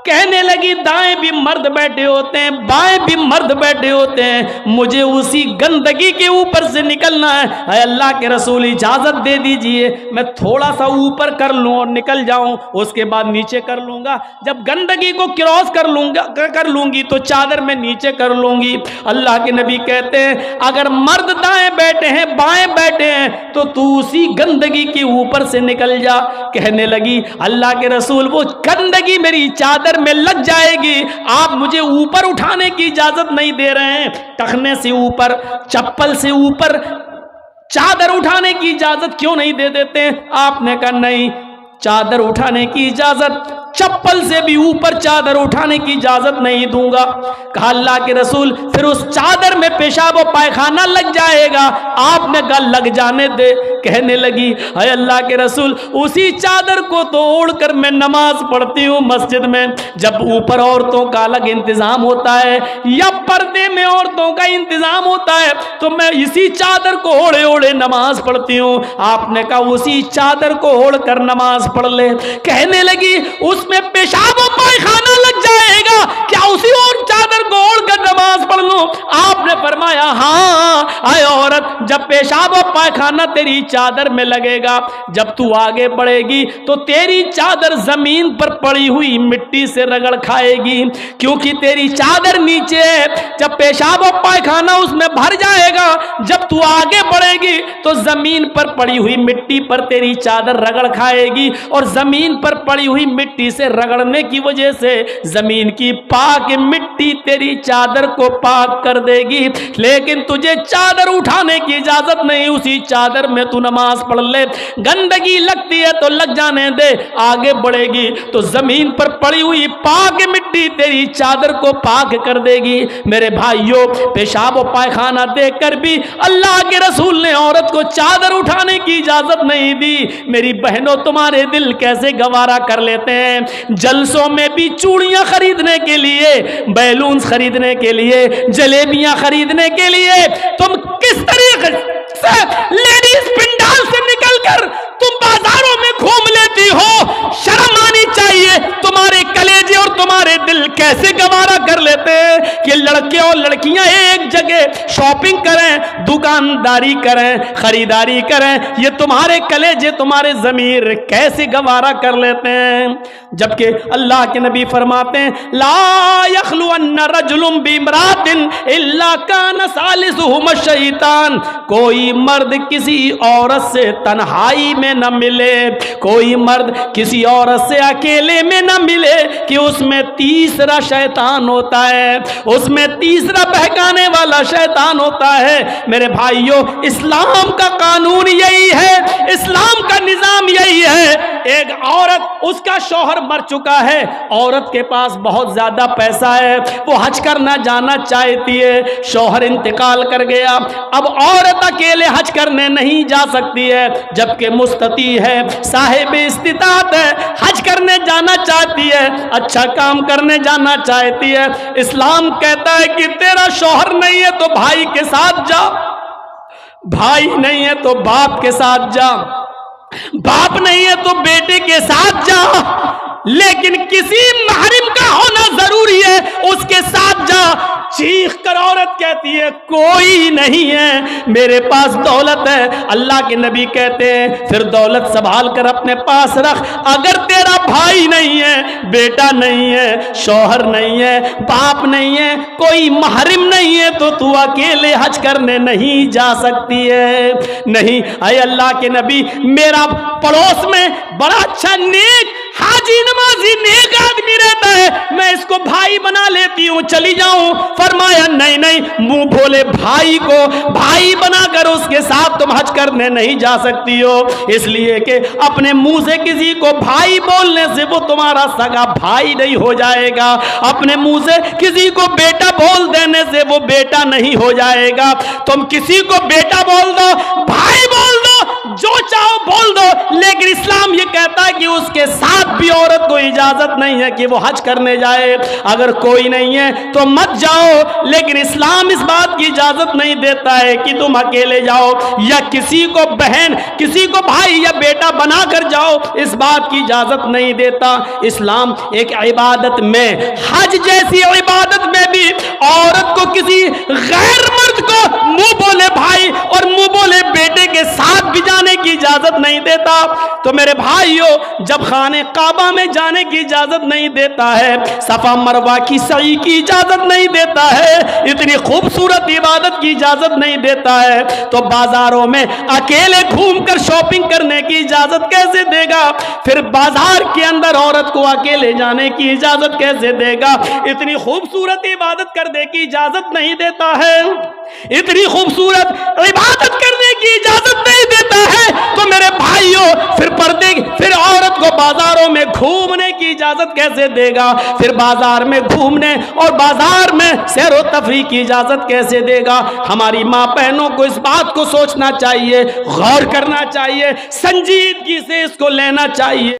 Speaker 1: कहने लगी दाएं भी मर्द बैठे होते हैं, बाएं भी मर्द बैठे होते हैं, मुझे उसी गंदगी के ऊपर से निकलना है। अल्लाह के रसूल इजाजत दे दीजिए, मैं थोड़ा सा ऊपर कर लूं और निकल जाऊं, उसके बाद नीचे कर लूंगा। जब गंदगी को क्रॉस कर लूंगी तो चादर में नीचे कर लूंगी। अल्लाह के नबी कहते हैं अगर मर्द दाएं बैठे हैं बाएं बैठे हैं तो तू उसी गंदगी के ऊपर से निकल जा। कहने लगी अल्लाह के रसूल वो गंदगी मेरी चादर में लग जाएगी, आप मुझे ऊपर उठाने की इजाजत नहीं दे रहे हैं, टखने से ऊपर, चप्पल से ऊपर चादर उठाने की इजाजत क्यों नहीं दे देते हैं? आपने कहा नहीं, चादर उठाने की इजाजत, चप्पल से भी ऊपर चादर उठाने की इजाजत नहीं दूंगा। कहा अल्लाह के रसूल फिर उस चादर में पेशाब और पायखाना लग जाएगा। आपने कहा लग जाने दे। कहने लगी हाय अल्लाह के रसूल उसी चादर को तो ओढ़कर मैं नमाज पढ़ती हूँ मस्जिद में। जब ऊपर औरतों का अलग इंतजाम होता है या पर्दे में औरतों का इंतजाम होता है तो मैं इसी चादर को ओढ़े ओढ़े नमाज पढ़ती हूँ। आपने कहा उसी चादर को ओढ़ कर नमाज पढ़ ले। कहने लगी उसमें पेशाब और पायखाना लग जाएगा, क्या उसी और चादर को ओढ़कर नमाज पढ़ लूं? आपने फरमाया हाँ। आए औरत जब पेशाब और पायखाना तेरी चादर में लगेगा, जब तू आगे बढ़ेगी तो तेरी चादर जमीन पर पड़ी हुई मिट्टी से रगड़ खाएगी, क्योंकि तेरी चादर नीचे है। जब पेशाब और पायखाना उसमें भर जाएगा, जब तू आगे बढ़ेगी तो जमीन पर पड़ी हुई मिट्टी पर तेरी चादर रगड़ खाएगी और जमीन पर पड़ी हुई मिट्टी से रगड़ने की वजह से जमीन की पाक मिट्टी तेरी चादर को पाक कर देगी। लेकिन तुझे चादर उठाने की इजाजत नहीं, उसी चादर में तू नमाज पढ़ ले। गंदगी लगती है तो लग जाने दे, आगे बढ़ेगी तो जमीन पर पड़ी हुई पाक मिट्टी तेरी चादर को पाक कर देगी। मेरे भाइयों पेशाब और पायखाना देखकर भी अल्लाह के रसूल ने औरत को चादर उठाने की इजाजत नहीं दी। मेरी बहनों तुम्हारे दिल कैसे गवारा कर लेते हैं। जलसों में भी चूड़ियां खरीदने के लिए, बैलून्स खरीदने के लिए, जलेबियां खरीदने के लिए तुम किस तरीके से लेडीज पिंडाल से निकलकर तुम बाजारों में घूम लेती हो। शर्म आनी चाहिए। तुम्हारे कलेजे और तुम्हारे दिल कैसे गवारा कर लेते हैं कि लड़के और लड़कियां एक जगह शॉपिंग करें, दुकानदारी करें, खरीदारी करें। ये तुम्हारे कलेजे तुम्हारे ज़मीर कैसे गवारा कर लेते हैं। जबकि अल्लाह के नबी फरमाते हैं ला यखलुअन्न रजुलुम बिमरातिन इल्ला कान सालिसुहुम शैतान। कोई मर्द किसी औरत से तन्हाई में न मिले, कोई मर्द किसी औरत से अकेले में न मिले कि उसमें तीसरा शैतान होता है, उसमें तीसरा बहकाने वाला शैतान होता है। मेरे भाइयों इस्लाम का कानून यही है, इस्लाम का निजाम यही है। एक औरत उसका शौहर मर चुका है, औरत के पास बहुत ज्यादा पैसा है, वो हज करना जाना चाहती है, शौहर इंतकाल कर गया, अब औरत अकेले हज करने नहीं जा सकती है, जबकि मुस्तती है, साहिब इस्तिताअत है, हज करने जाना चाहती है, अच्छा काम करने जाना चाहती है। इस्लाम कहता है कि तेरा शौहर नहीं है तो भाई के साथ जा, भाई नहीं है तो बाप के साथ जा, बाप नहीं है तो बेटे के साथ जा, लेकिन किसी महरिम का होना जरूरी है, उसके साथ जा। चीख कर औरत कहती है कोई नहीं है, मेरे पास दौलत है। अल्लाह के नबी कहते हैं फिर दौलत संभाल कर अपने पास रख। अगर तेरा भाई नहीं है, बेटा नहीं है, शौहर नहीं है, बाप नहीं है, कोई महरिम नहीं है तो तू अकेले हज करने नहीं जा सकती है। नहीं, अय अल्लाह के नबी मेरा पड़ोस में बड़ा अच्छा नेक हाजी नमाजी नेक आदमी रहता है, मैं इसको भाई बना लेती हूँ, चली जाऊं। फरमाया नहीं नहीं, मुंह भोले भाई को भाई बनाकर उसके साथ तुम हज करने नहीं जा सकती हो, इसलिए कि अपने मुंह से किसी को भाई बोलने से वो तुम्हारा सगा भाई नहीं हो जाएगा, अपने मुंह से किसी को बेटा बोल देने से वो बेटा नहीं हो जाएगा। तुम किसी को बेटा बोल दो, भाई बोल दो, जो चाहो बोल दो, लेकिन इस्लाम ये कहता है कि उसके साथ भी औरत को इजाजत नहीं है कि वो हज करने जाए। अगर कोई नहीं है तो मत जाओ, लेकिन इस्लाम इस बात की इजाजत नहीं देता है कि तुम अकेले जाओ या किसी को बहन, किसी को भाई या बेटा बनाकर जाओ, इस बात की इजाजत नहीं देता। इस्लाम एक इबादत में, हज जैसी इबादत में भी औरत को किसी गैर मर्द को मुंह बोले भाई और मुंह बोले बेटे के साथ भी जाने की इजाजत नहीं देता। तो मेरे भाइयों, जब खाने काबा में जाने की इजाजत नहीं देता है, सफा मरवा की सई की इजाजत नहीं देता है, इतनी खूबसूरत इबादत की इजाजत नहीं देता है, तो बाजारों में अकेले घूमकर शॉपिंग करने की इजाजत कैसे देगा? फिर बाजार के अंदर औरत को अकेले जाने की इजाजत कैसे देगा? इतनी खूबसूरत इबादत करने की इजाजत नहीं देता है, इतनी खूबसूरत इबादत करने की इजाजत नहीं देता है, तो मेरे भाइयों फिर औरत को बाजारों में घूमने की इजाजत कैसे देगा? फिर बाजार में घूमने और बाजार में सैर व तफरीह की इजाजत कैसे देगा? हमारी माँ बहनों को इस बात को सोचना चाहिए, गौर करना चाहिए, संजीदगी से इसको लेना चाहिए।